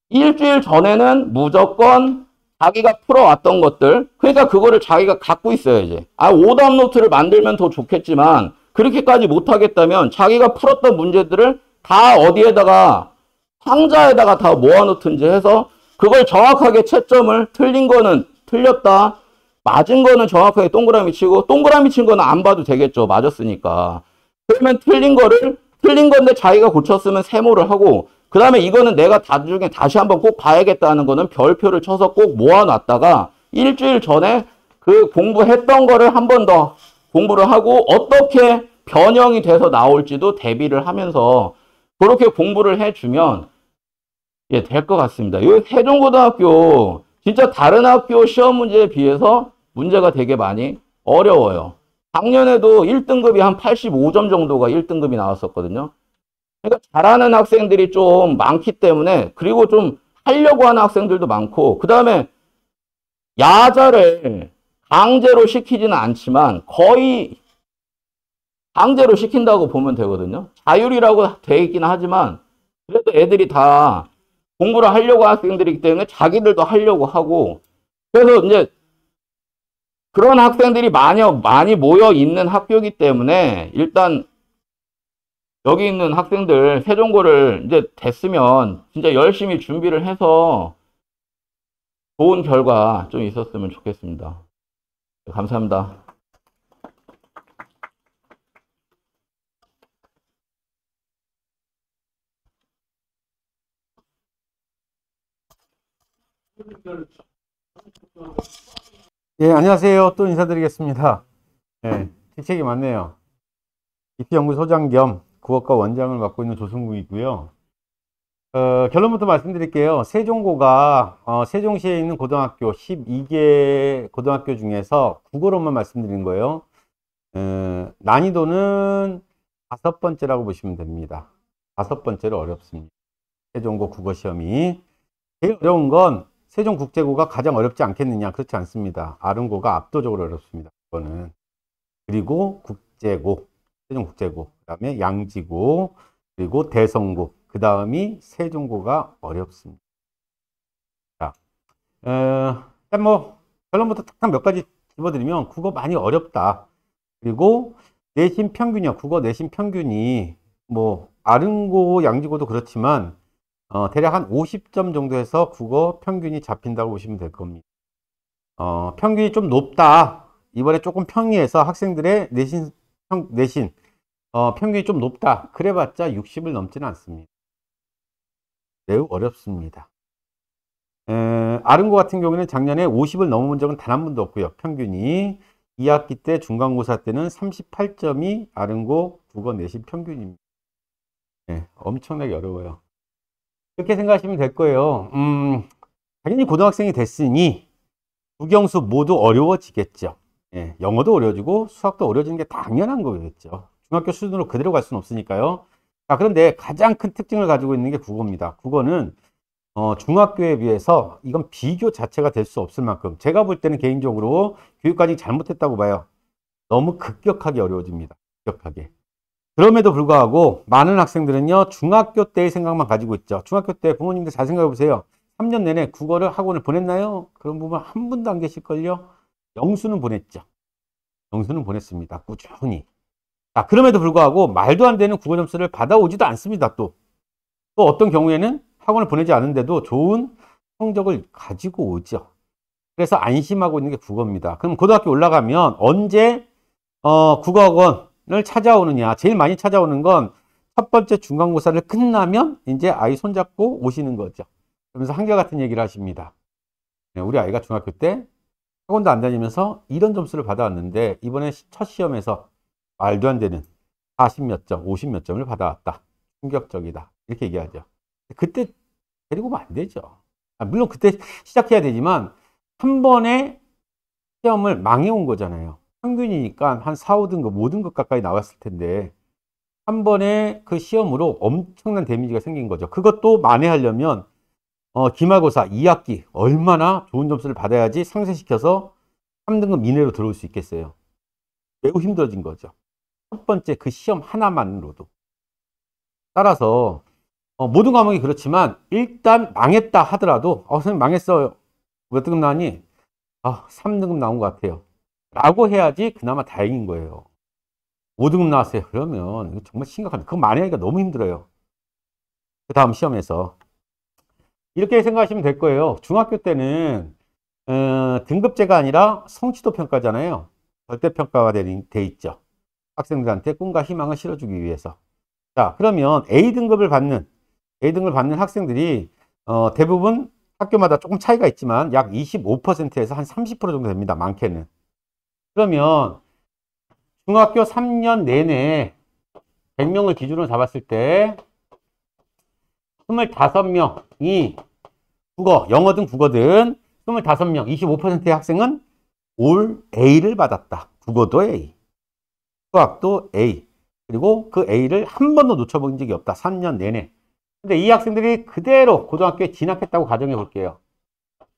일주일 전에는 무조건 자기가 풀어왔던 것들, 그러니까 그거를 자기가 갖고 있어야지. 오답 노트를 만들면 더 좋겠지만 그렇게까지 못하겠다면 자기가 풀었던 문제들을 다 어디에다가 상자에다가 다 모아놓든지 해서 그걸 정확하게 채점을, 틀린 거는 틀렸다, 맞은 거는 정확하게 동그라미 치고, 동그라미 친 거는 안 봐도 되겠죠. 맞았으니까. 그러면 틀린 건데 자기가 고쳤으면 세모를 하고, 그 다음에 이거는 내가 나중에 다시 한번 꼭 봐야겠다는 거는 별표를 쳐서 꼭 모아놨다가 일주일 전에 그 공부했던 거를 한 번 더 공부를 하고 어떻게 변형이 돼서 나올지도 대비를 하면서 그렇게 공부를 해주면 될 것 같습니다. 이 세종고등학교 진짜 다른 학교 시험 문제에 비해서 문제가 되게 많이 어려워요. 작년에도 1등급이 한 85점 정도가 1등급이 나왔었거든요. 그러니까 잘하는 학생들이 좀 많기 때문에, 그리고 좀 하려고 하는 학생들도 많고, 그 다음에 야자를 강제로 시키지는 않지만 거의 강제로 시킨다고 보면 되거든요. 자율이라고 돼 있긴 하지만 그래도 애들이 다 공부를 하려고 하는 학생들이기 때문에 자기들도 하려고 하고, 그래서 이제 그런 학생들이 많이 모여 있는 학교이기 때문에 일단 여기 있는 학생들 세종고를 이제 됐으면 진짜 열심히 준비를 해서 좋은 결과 좀 있었으면 좋겠습니다. 감사합니다. 예, 안녕하세요. 또 인사드리겠습니다. 예, 직책이 많네요. 입시연구소장 겸 국어과 원장을 맡고 있는 조승국이고요. 결론부터 말씀드릴게요. 세종고가 세종시에 있는 고등학교 12개 고등학교 중에서 국어로만 말씀드린 거예요. 난이도는 5번째라고 보시면 됩니다. 5번째로 어렵습니다. 세종고 국어시험이. 제일 어려운 건 세종국제고가 가장 어렵지 않겠느냐? 그렇지 않습니다. 아릉고가 압도적으로 어렵습니다. 이거는. 그리고 국제고, 세종국제고, 그 다음에 양지고, 그리고 대성고, 그 다음이 세종고가 어렵습니다. 자, 일단 뭐 결론부터 딱 몇 가지 집어드리면 국어 많이 어렵다. 그리고 내신 평균이요. 국어 내신 평균이 뭐 아릉고, 양지고도 그렇지만 대략 한 50점 정도에서 국어 평균이 잡힌다고 보시면 될 겁니다. 평균이 좀 높다. 이번에 조금 평이해서 학생들의 내신 평균이 좀 높다. 그래봤자 60을 넘지는 않습니다. 매우 어렵습니다. 아릉고 같은 경우에는 작년에 50을 넘은 적은 단 한 번도 없고요. 평균이 2학기 때 중간고사 때는 38점이 아릉고 국어 내신 평균입니다. 네, 엄청나게 어려워요. 그렇게 생각하시면 될 거예요. 당연히 고등학생이 됐으니 국영수 모두 어려워지겠죠. 예, 영어도 어려워지고 수학도 어려워지는 게 당연한 거겠죠. 중학교 수준으로 그대로 갈 수는 없으니까요. 자, 그런데 가장 큰 특징을 가지고 있는 게 국어입니다. 국어는 중학교에 비해서 이건 비교 자체가 될 수 없을 만큼, 제가 볼 때는 개인적으로 교육관이 잘못했다고 봐요. 너무 급격하게 어려워집니다. 급격하게. 그럼에도 불구하고 많은 학생들은요, 중학교 때의 생각만 가지고 있죠. 중학교 때 부모님들 잘 생각해 보세요. 3년 내내 국어를 학원을 보냈나요? 그런 부분 한 분도 안 계실걸요? 영수는 보냈죠. 영수는 보냈습니다. 꾸준히. 자, 그럼에도 불구하고 말도 안 되는 국어 점수를 받아오지도 않습니다. 또 어떤 경우에는 학원을 보내지 않은데도 좋은 성적을 가지고 오죠. 그래서 안심하고 있는 게 국어입니다. 그럼 고등학교 올라가면 언제 국어학원을 찾아오느냐? 제일 많이 찾아오는 건 첫 번째 중간고사를 끝나면 이제 아이 손잡고 오시는 거죠. 그러면서 한결같은 얘기를 하십니다. 네, 우리 아이가 중학교 때 학원도 안 다니면서 이런 점수를 받아왔는데 이번에 첫 시험에서 말도 안 되는 40 몇 점, 50 몇 점을 받아왔다. 충격적이다. 이렇게 얘기하죠. 그때 데리고 오면 안 되죠. 물론 그때 시작해야 되지만 한 번에 시험을 망해온 거잖아요. 평균이니까 한 4, 5등급, 5등급 가까이 나왔을 텐데 한 번에 그 시험으로 엄청난 데미지가 생긴 거죠. 그것도 만회하려면 기말고사 2학기 얼마나 좋은 점수를 받아야지 상쇄시켜서 3등급 이내로 들어올 수 있겠어요. 매우 힘들어진 거죠. 첫 번째 그 시험 하나만으로도. 따라서 모든 과목이 그렇지만 일단 망했다 하더라도 선생님 망했어요. 몇 등급 나왔니? 3등급 나온 것 같아요. 라고 해야지 그나마 다행인 거예요. 5등급 나왔어요. 그러면 이거 정말 심각합니다. 그거 만회하기가 너무 힘들어요. 그 다음 시험에서. 이렇게 생각하시면 될 거예요. 중학교 때는 등급제가 아니라 성취도 평가잖아요. 절대평가가 돼 있죠. 학생들한테 꿈과 희망을 실어주기 위해서. 자, 그러면 A등급을 받는 학생들이 대부분 학교마다 조금 차이가 있지만 약 25%에서 한 30% 정도 됩니다. 많게는. 그러면 중학교 3년 내내 100명을 기준으로 잡았을 때 25명이 영어든 국어든 25명, 25%의 학생은 올 A를 받았다. 국어도 A, 수학도 A. 그리고 그 A를 한 번도 놓쳐본 적이 없다. 3년 내내. 근데 이 학생들이 그대로 고등학교에 진학했다고 가정해 볼게요.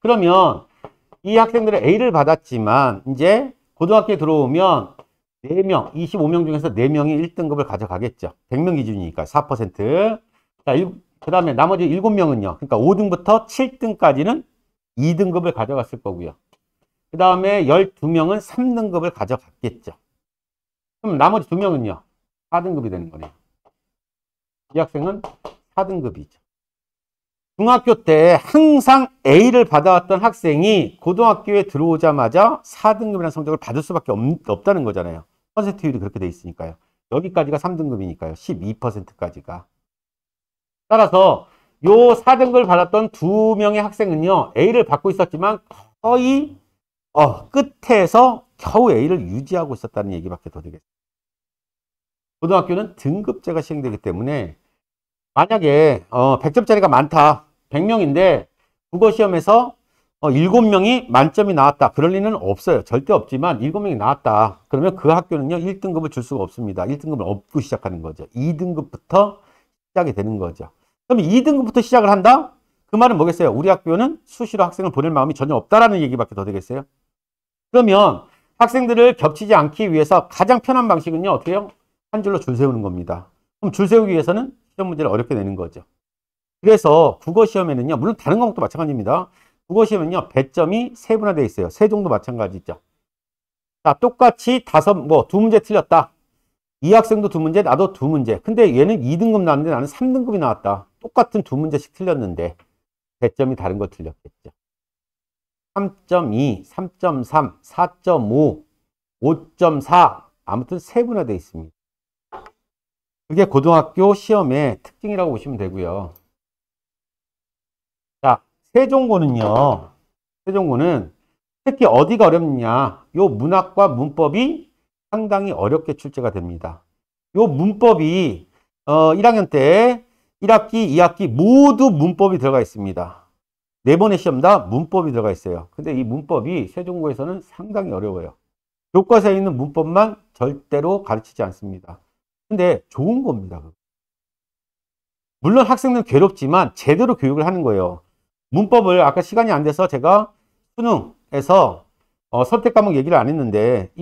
그러면 이 학생들은 A를 받았지만 이제 고등학교에 들어오면 4명, 25명 중에서 4명이 1등급을 가져가겠죠. 100명 기준이니까 4%. 자, 그 다음에 나머지 7명은요. 그러니까 5등부터 7등까지는 2등급을 가져갔을 거고요. 그 다음에 12명은 3등급을 가져갔겠죠. 그럼 나머지 2명은요. 4등급이 되는 거네요. 이 학생은 4등급이죠. 중학교 때 항상 A를 받아왔던 학생이 고등학교에 들어오자마자 4등급이라는 성적을 받을 수밖에 없다는 거잖아요. 퍼센트율이 그렇게 돼 있으니까요. 여기까지가 3등급이니까요. 12%까지가. 따라서 요 4등급을 받았던 2명의 학생은요. A를 받고 있었지만 거의 끝에서 겨우 A를 유지하고 있었다는 얘기밖에 더 되겠습니다. 고등학교는 등급제가 시행되기 때문에 만약에 100점짜리가 많다. 100명인데 국어시험에서 7명이 만점이 나왔다. 그럴 리는 없어요. 절대 없지만 7명이 나왔다. 그러면 그 학교는요. 1등급을 줄 수가 없습니다. 1등급을 얻고 시작하는 거죠. 2등급부터 시작이 되는 거죠. 그럼 2등급부터 시작을 한다? 그 말은 뭐겠어요? 우리 학교는 수시로 학생을 보낼 마음이 전혀 없다라는 얘기밖에 더 되겠어요? 그러면 학생들을 겹치지 않기 위해서 가장 편한 방식은요. 어떻게 해요? 한 줄로 줄 세우는 겁니다. 그럼 줄 세우기 위해서는 시험 문제를 어렵게 내는 거죠. 그래서 국어시험에는요. 물론 다른 과목도 마찬가지입니다. 국어시험은요. 배점이 세분화되어 있어요. 세종도 마찬가지죠. 자, 똑같이 2문제 틀렸다. 이 학생도 2문제, 나도 2문제. 근데 얘는 2등급 나왔는데 나는 3등급이 나왔다. 똑같은 2문제씩 틀렸는데 배점이 다른 거 틀렸겠죠. 3.2, 3.3, 4.5, 5.4 아무튼 세분화되어 있습니다. 그게 고등학교 시험의 특징이라고 보시면 되고요. 자, 세종고는 특히 어디가 어렵냐? 요 문학과 문법이 상당히 어렵게 출제가 됩니다. 요 문법이 1학년 때 1학기, 2학기 모두 문법이 들어가 있습니다. 4번의 시험 다 문법이 들어가 있어요. 근데 이 문법이 세종고에서는 상당히 어려워요. 교과서에 있는 문법만 절대로 가르치지 않습니다. 근데 좋은 겁니다. 물론 학생들은 괴롭지만 제대로 교육을 하는 거예요. 문법을 아까 시간이 안 돼서 제가 수능에서 선택 과목 얘기를 안 했는데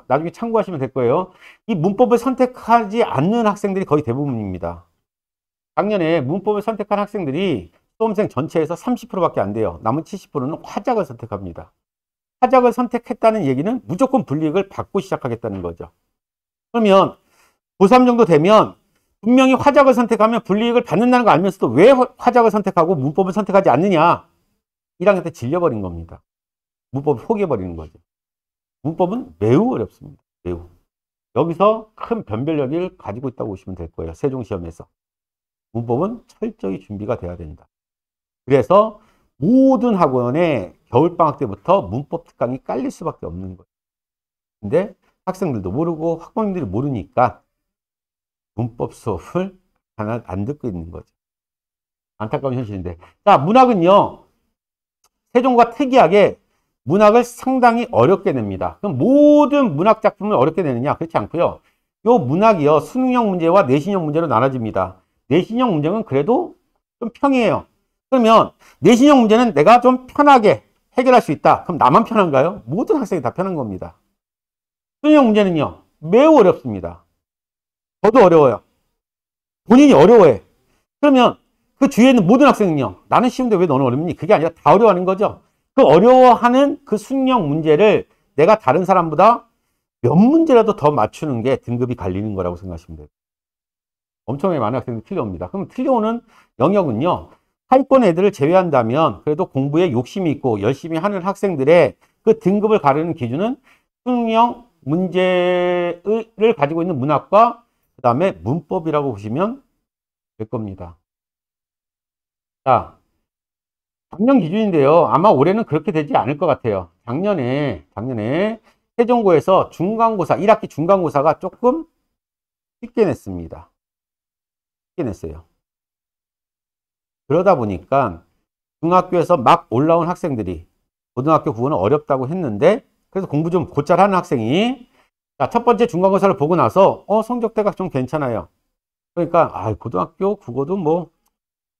나중에 참고하시면 될 거예요. 이 문법을 선택하지 않는 학생들이 거의 대부분입니다. 작년에 문법을 선택한 학생들이 수험생 전체에서 30%밖에 안 돼요. 남은 70%는 화작을 선택합니다. 화작을 선택했다는 얘기는 무조건 불이익을 받고 시작하겠다는 거죠. 그러면 고3 정도 되면 분명히 화작을 선택하면 불이익을 받는다는 거 알면서도 왜 화작을 선택하고 문법을 선택하지 않느냐? 1학년 때 질려버린 겁니다. 문법을 포기해버리는 거죠. 문법은 매우 어렵습니다. 매우. 여기서 큰 변별력을 가지고 있다고 보시면 될 거예요. 세종시험에서. 문법은 철저히 준비가 돼야 된다. 그래서 모든 학원에 겨울방학 때부터 문법 특강이 깔릴 수밖에 없는 거예요. 근데 학생들도 모르고 학부모님들이 모르니까 문법 수업을 하나 안 듣고 있는 거죠. 안타까운 현실인데. 자, 문학은요, 세종과 특이하게 문학을 상당히 어렵게 냅니다. 그럼 모든 문학 작품을 어렵게 내느냐? 그렇지 않고요. 요 문학이요, 수능형 문제와 내신형 문제로 나눠집니다. 내신형 문제는 그래도 좀 평이해요. 그러면 내신형 문제는 내가 좀 편하게 해결할 수 있다. 그럼 나만 편한가요? 모든 학생이 다 편한 겁니다. 수능형 문제는요, 매우 어렵습니다. 저도 어려워요. 본인이 어려워해. 그러면 그 주위에 있는 모든 학생은요, 나는 쉬운데 왜 너는 어렵니? 그게 아니라 다 어려워하는 거죠. 그 어려워하는 그 수능형 문제를 내가 다른 사람보다 몇 문제라도 더 맞추는 게 등급이 갈리는 거라고 생각하시면 돼요. 엄청나게 많은 학생들이 틀려옵니다. 그럼 틀려오는 영역은요, 하위권 애들을 제외한다면 그래도 공부에 욕심이 있고 열심히 하는 학생들의 그 등급을 가르는 기준은 수능형 문제를 가지고 있는 문학과 그 다음에 문법이라고 보시면 될 겁니다. 자, 작년 기준인데요. 아마 올해는 그렇게 되지 않을 것 같아요. 작년에 세종고에서 중간고사, 1학기 중간고사가 조금 쉽게 냈습니다. 쉽게 냈어요. 그러다 보니까 중학교에서 막 올라온 학생들이 고등학교 국어는 어렵다고 했는데, 그래서 공부 좀 곧잘 하는 학생이, 자, 첫 번째 중간고사를 보고 나서 성적대가 좀 괜찮아요. 그러니까 고등학교 국어도 뭐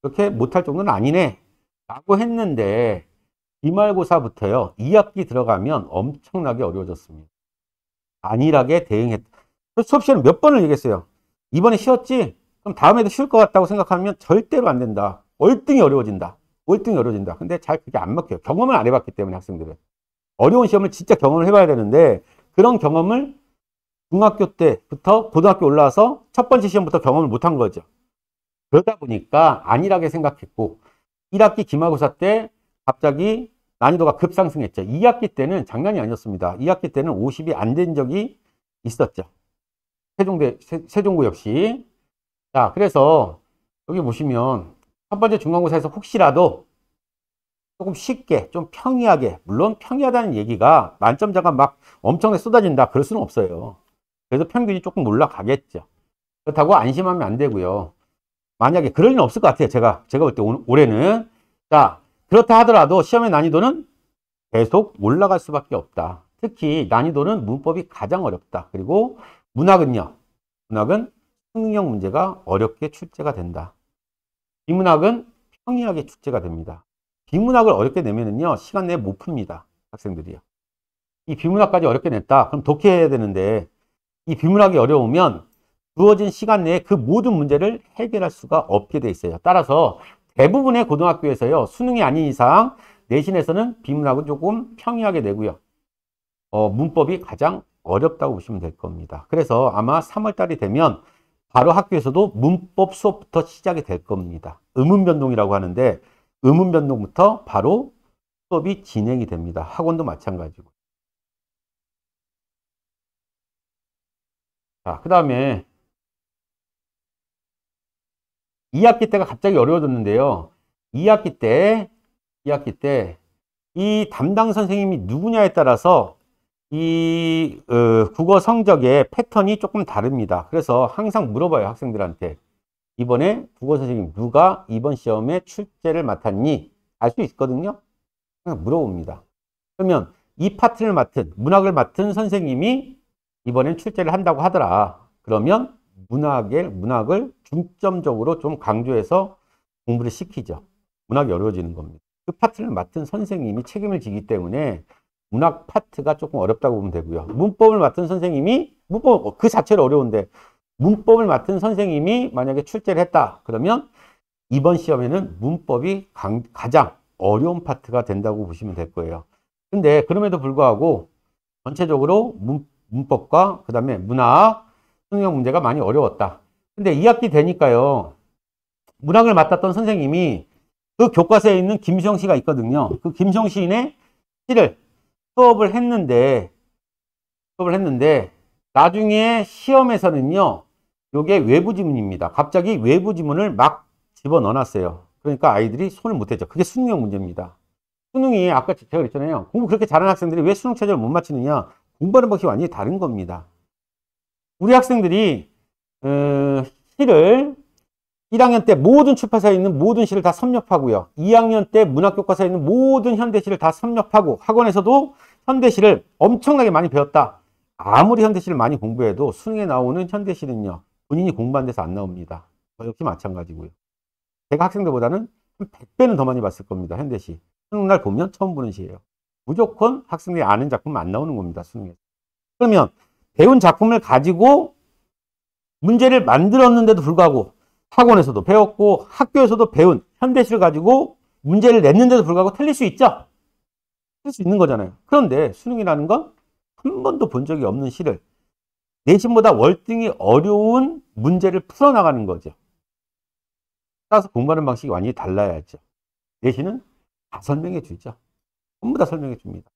그렇게 못할 정도는 아니네 라고 했는데, 기말고사부터요 2학기 들어가면 엄청나게 어려워졌습니다. 안일하게 대응했다. 수업 시간에 몇 번을 얘기했어요. 이번에 쉬었지? 그럼 다음에도 쉴 것 같다고 생각하면 절대로 안 된다. 월등히 어려워진다. 월등히 어려워진다. 근데 잘 그게 안 먹혀요. 경험을 안 해봤기 때문에 학생들은. 어려운 시험을 진짜 경험을 해봐야 되는데, 그런 경험을 중학교 때부터 고등학교 올라와서 첫 번째 시험부터 경험을 못한 거죠. 그러다 보니까 안일하게 생각했고, 1학기 기말고사 때 갑자기 난이도가 급상승했죠. 2학기 때는 장난이 아니었습니다. 2학기 때는 50이 안 된 적이 있었죠. 세종고 역시. 자, 그래서 여기 보시면 첫 번째 중간고사에서 혹시라도 조금 쉽게, 좀 평이하게, 물론 평이하다는 얘기가 만점자가 막 엄청나게 쏟아진다, 그럴 수는 없어요. 그래서 평균이 조금 올라가겠죠. 그렇다고 안심하면 안 되고요. 만약에 그럴 리는 없을 것 같아요. 제가 볼 때 올해는. 자, 그렇다 하더라도 시험의 난이도는 계속 올라갈 수밖에 없다. 특히 난이도는 문법이 가장 어렵다. 그리고 문학은요. 문학은 수능형 문제가 어렵게 출제가 된다. 비문학은 평이하게 출제가 됩니다. 비문학을 어렵게 내면은요, 시간 내에 못 풉니다. 학생들이요. 이 비문학까지 어렵게 냈다. 그럼 독해해야 되는데, 이 비문학이 어려우면 주어진 시간 내에 그 모든 문제를 해결할 수가 없게 돼 있어요. 따라서 대부분의 고등학교에서요, 수능이 아닌 이상 내신에서는 비문학은 조금 평이하게 내고요. 문법이 가장 어렵다고 보시면 될 겁니다. 그래서 아마 3월 달이 되면 바로 학교에서도 문법 수업부터 시작이 될 겁니다. 의문변동이라고 하는데, 의문변동부터 바로 수업이 진행이 됩니다. 학원도 마찬가지고. 자, 그 다음에 2학기 때가 갑자기 어려워졌는데요. 2학기 때 이 담당 선생님이 누구냐에 따라서 이 국어 성적의 패턴이 조금 다릅니다. 그래서 항상 물어봐요, 학생들한테. 이번에 국어 선생님 누가 이번 시험에 출제를 맡았니? 알 수 있거든요. 그냥 물어봅니다. 그러면 이 파트를 맡은, 문학을 맡은 선생님이 이번엔 출제를 한다고 하더라. 그러면 문학을 중점적으로 좀 강조해서 공부를 시키죠. 문학이 어려워지는 겁니다. 그 파트를 맡은 선생님이 책임을 지기 때문에 문학 파트가 조금 어렵다고 보면 되고요. 문법을 맡은 선생님이, 문법 그 자체로 어려운데, 문법을 맡은 선생님이 만약에 출제를 했다. 그러면 이번 시험에는 문법이 가장 어려운 파트가 된다고 보시면 될 거예요. 근데 그럼에도 불구하고 전체적으로 문법과 그 다음에 문학, 수능형 문제가 많이 어려웠다. 근데 2학기 되니까요, 문학을 맡았던 선생님이 그 교과서에 있는 김수영 씨가 있거든요. 그 김수영 시인의 시를 수업을 했는데, 나중에 시험에서는요, 요게 외부 지문입니다. 갑자기 외부 지문을 막 집어넣어 놨어요. 그러니까 아이들이 손을 못 대죠. 그게 수능형 문제입니다. 수능이 아까 제가 그랬잖아요. 공부 그렇게 잘하는 학생들이 왜 수능 최저를 못 맞추느냐? 공부하는 방식이 완전히 다른 겁니다. 우리 학생들이 시를 1학년 때 모든 출판사에 있는 모든 시를 다 섭렵하고요. 2학년 때 문학교과서에 있는 모든 현대시를 다 섭렵하고 학원에서도 현대시를 엄청나게 많이 배웠다. 아무리 현대시를 많이 공부해도 수능에 나오는 현대시는요. 본인이 공부한 데서 안 나옵니다. 저 역시 마찬가지고요. 제가 학생들보다는 한 100배는 더 많이 봤을 겁니다. 현대시. 수능날 보면 처음 보는 시예요. 무조건 학생들이 아는 작품은 안 나오는 겁니다. 수능에서. 그러면 배운 작품을 가지고 문제를 만들었는데도 불구하고 학원에서도 배웠고 학교에서도 배운 현대시를 가지고 문제를 냈는데도 불구하고 틀릴 수 있죠? 틀릴 수 있는 거잖아요. 그런데 수능이라는 건 한 번도 본 적이 없는 시를 내신보다 월등히 어려운 문제를 풀어나가는 거죠. 따라서 공부하는 방식이 완전히 달라야죠. 내신은 다 설명해 주죠. 전부 다 설명해 줍니다.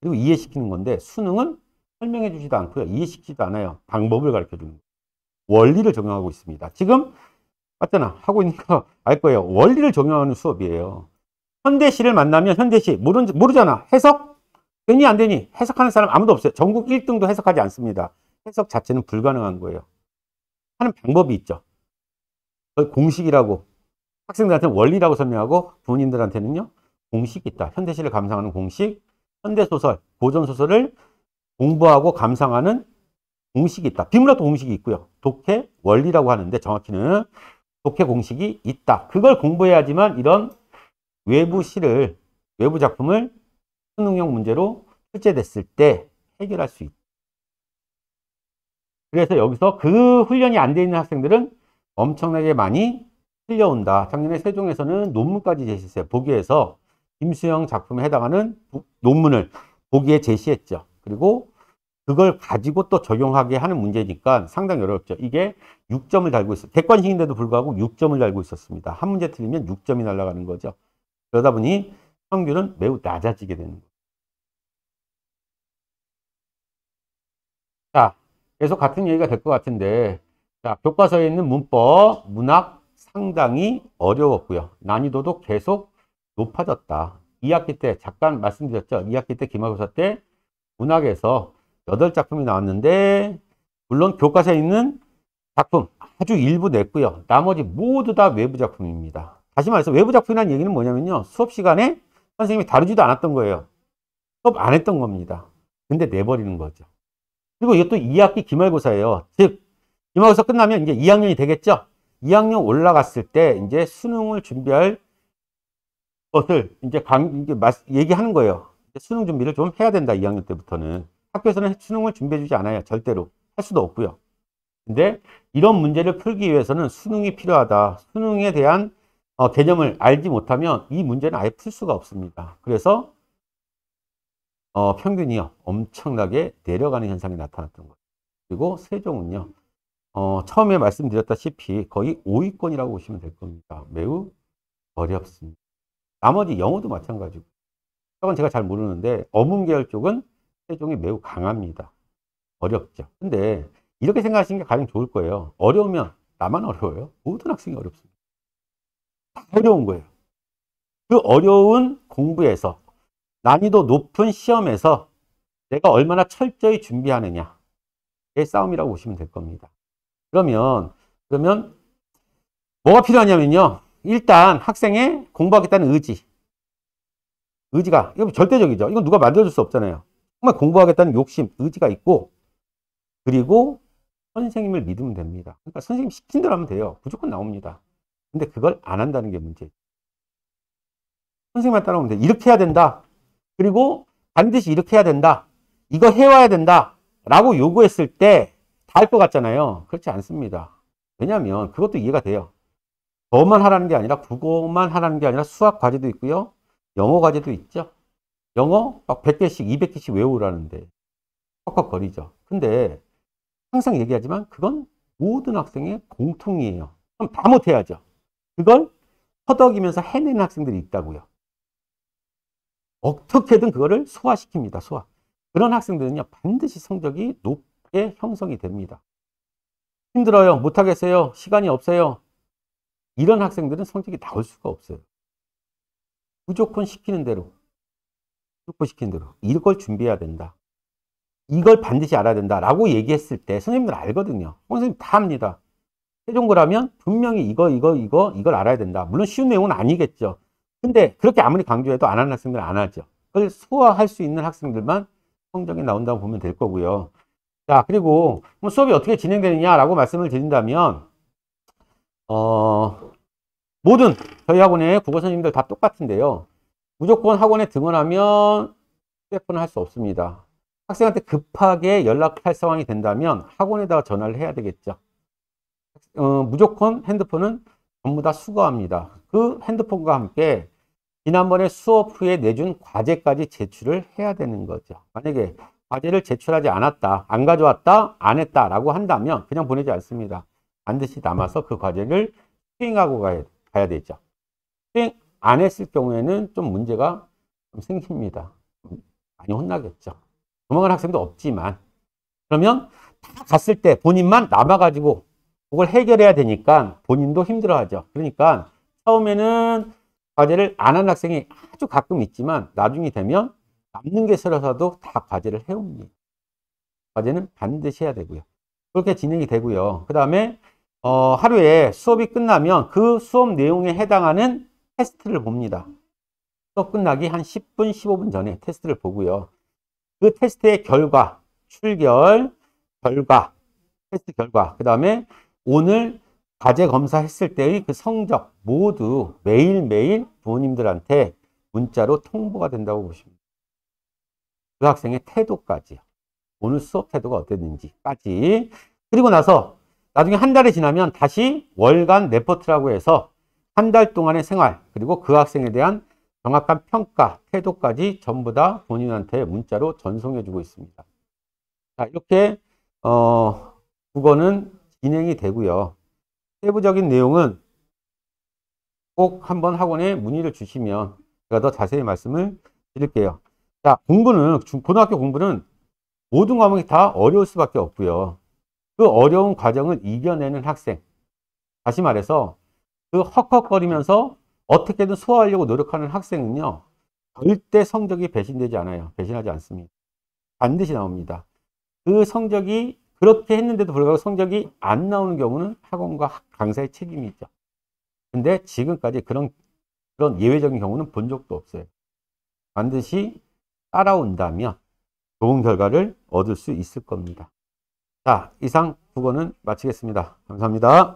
그리고 이해시키는 건데 수능은 설명해 주지도 않고요. 이해시키지도 않아요. 방법을 가르쳐 주는 거예요. 원리를 적용하고 있습니다. 지금 맞잖아. 하고 있는 거 알 거예요. 원리를 적용하는 수업이에요. 현대시를 만나면 현대시 모르잖아. 해석? 되니 안 되니? 해석하는 사람 아무도 없어요. 전국 1등도 해석하지 않습니다. 해석 자체는 불가능한 거예요. 하는 방법이 있죠. 그걸 공식이라고 학생들한테는 원리라고 설명하고 부모님들한테는요. 공식이 있다. 현대시를 감상하는 공식, 현대소설, 고전소설을 공부하고 감상하는 공식이 있다. 비문학도 공식이 있고요. 독해 원리라고 하는데 정확히는 독해 공식이 있다. 그걸 공부해야지만 이런 외부 시를, 외부 작품을 수능형 문제로 출제됐을 때 해결할 수 있다. 그래서 여기서 그 훈련이 안 돼 있는 학생들은 엄청나게 많이 틀려온다. 작년에 세종에서는 논문까지 제시했어요. 보기에서 김수영 작품에 해당하는 논문을 보기에 제시했죠. 그리고 그걸 가지고 또 적용하게 하는 문제니까 상당히 어렵죠. 이게 6점을 달고 있어요. 객관식인데도 불구하고 6점을 달고 있었습니다. 한 문제 틀리면 6점이 날아가는 거죠. 그러다 보니 평균은 매우 낮아지게 되는 거예요. 자, 계속 같은 얘기가 될 것 같은데, 자, 교과서에 있는 문법, 문학 상당히 어려웠고요. 난이도도 계속 높아졌다. 2학기 때 잠깐 말씀드렸죠. 2학기 때 기말고사 때 문학에서 8작품이 나왔는데 물론 교과서에 있는 작품 아주 일부 냈고요. 나머지 모두 다 외부 작품입니다. 다시 말해서 외부 작품이라는 얘기는 뭐냐면요. 수업 시간에 선생님이 다루지도 않았던 거예요. 수업 안 했던 겁니다. 근데 내버리는 거죠. 그리고 이것도 2학기 기말고사예요. 즉 기말고사 끝나면 이제 2학년이 되겠죠. 2학년 올라갔을 때 이제 수능을 준비할 것을 이제 얘기하는 거예요. 수능 준비를 좀 해야 된다. 2학년 때부터는. 학교에서는 수능을 준비해 주지 않아요. 절대로. 할 수도 없고요. 근데 이런 문제를 풀기 위해서는 수능이 필요하다. 수능에 대한 개념을 알지 못하면 이 문제는 아예 풀 수가 없습니다. 그래서 평균이요. 엄청나게 내려가는 현상이 나타났던 거예요. 그리고 세종은요. 처음에 말씀드렸다시피 거의 5위권이라고 보시면 될 겁니다. 매우 어렵습니다. 나머지 영어도 마찬가지고. 그건 제가 잘 모르는데 어문 계열 쪽은 세종이 매우 강합니다. 어렵죠. 근데 이렇게 생각하시는 게 가장 좋을 거예요. 어려우면 나만 어려워요? 모든 학생이 어렵습니다. 다 어려운 거예요. 그 어려운 공부에서 난이도 높은 시험에서 내가 얼마나 철저히 준비하느냐의 싸움이라고 보시면 될 겁니다. 그러면 뭐가 필요하냐면요. 일단 학생의 공부하겠다는 의지가 이거 절대적이죠. 이건 누가 만들어줄 수 없잖아요. 정말 공부하겠다는 욕심, 의지가 있고 그리고 선생님을 믿으면 됩니다. 그러니까 선생님 시킨 대로 하면 돼요. 무조건 나옵니다. 근데 그걸 안 한다는 게 문제예요. 선생님만 따라오면 돼. 이렇게 해야 된다. 그리고 반드시 이렇게 해야 된다. 이거 해와야 된다. 라고 요구했을 때 다 할 것 같잖아요. 그렇지 않습니다. 왜냐하면 그것도 이해가 돼요. 저만 하라는 게 아니라 국어만 하라는 게 아니라 수학 과제도 있고요. 영어 과제도 있죠. 영어 막 100개씩 200개씩 외우라는데 헉헉거리죠. 근데 항상 얘기하지만 그건 모든 학생의 공통이에요. 그럼 다 못해야죠. 그걸 허덕이면서 해내는 학생들이 있다고요. 어떻게든 그거를 소화시킵니다. 소화. 그런 학생들은요. 반드시 성적이 형성이 됩니다. 힘들어요. 못하겠어요. 시간이 없어요. 이런 학생들은 성적이 나올 수가 없어요. 무조건 시키는 대로, 이걸 준비해야 된다. 이걸 반드시 알아야 된다라고 얘기했을 때 선생님들 알거든요. 선생님 다 합니다. 세종고라면 분명히 이걸 알아야 된다. 물론 쉬운 내용은 아니겠죠. 근데 그렇게 아무리 강조해도 안 하는 학생들은 안 하죠. 그걸 소화할 수 있는 학생들만 성적이 나온다고 보면 될 거고요. 자, 그리고 수업이 어떻게 진행되느냐라고 말씀을 드린다면 모든 저희 학원의 국어 선생님들 다 똑같은데요. 무조건 학원에 등원하면 휴대폰을 할 수 없습니다. 학생한테 급하게 연락할 상황이 된다면 학원에다가 전화를 해야 되겠죠. 무조건 핸드폰은 전부 다 수거합니다. 그 핸드폰과 함께 지난번에 수업 후에 내준 과제까지 제출을 해야 되는 거죠. 만약에 과제를 제출하지 않았다, 안 가져왔다, 안 했다라고 한다면 그냥 보내지 않습니다. 반드시 남아서 그 과제를 수행하고 가야 되죠. 수행 안 했을 경우에는 좀 문제가 좀 생깁니다. 많이 혼나겠죠. 도망가는 학생도 없지만 그러면 다 갔을 때 본인만 남아가지고 그걸 해결해야 되니까 본인도 힘들어하죠. 그러니까 처음에는 과제를 안 한 학생이 아주 가끔 있지만 나중이 되면 남는 게 싫어서도 다 과제를 해옵니다. 과제는 반드시 해야 되고요. 그렇게 진행이 되고요. 그 다음에 하루에 수업이 끝나면 그 수업 내용에 해당하는 테스트를 봅니다. 수업 끝나기 한 10분, 15분 전에 테스트를 보고요. 그 테스트의 결과, 출결, 결과, 테스트 결과, 그 다음에 오늘 과제 검사했을 때의 그 성적 모두 매일매일 부모님들한테 문자로 통보가 된다고 보십니다. 그 학생의 태도까지요. 오늘 수업 태도가 어땠는지까지. 그리고 나서 나중에 한 달이 지나면 다시 월간 레포트라고 해서 한 달 동안의 생활, 그리고 그 학생에 대한 정확한 평가, 태도까지 전부 다 본인한테 문자로 전송해 주고 있습니다. 자, 이렇게 국어는 진행이 되고요. 세부적인 내용은 꼭 한번 학원에 문의를 주시면 제가 더 자세히 말씀을 드릴게요. 자, 고등학교 공부는 모든 과목이 다 어려울 수밖에 없고요. 그 어려운 과정을 이겨내는 학생, 다시 말해서 그 헉헉거리면서 어떻게든 소화하려고 노력하는 학생은요, 절대 성적이 배신되지 않아요. 배신하지 않습니다. 반드시 나옵니다. 그 성적이 그렇게 했는데도 불구하고 성적이 안 나오는 경우는 학원과 강사의 책임이죠. 근데 지금까지 그런 예외적인 경우는 본 적도 없어요. 반드시 따라온다면 좋은 결과를 얻을 수 있을 겁니다. 자, 이상 국어는 마치겠습니다. 감사합니다.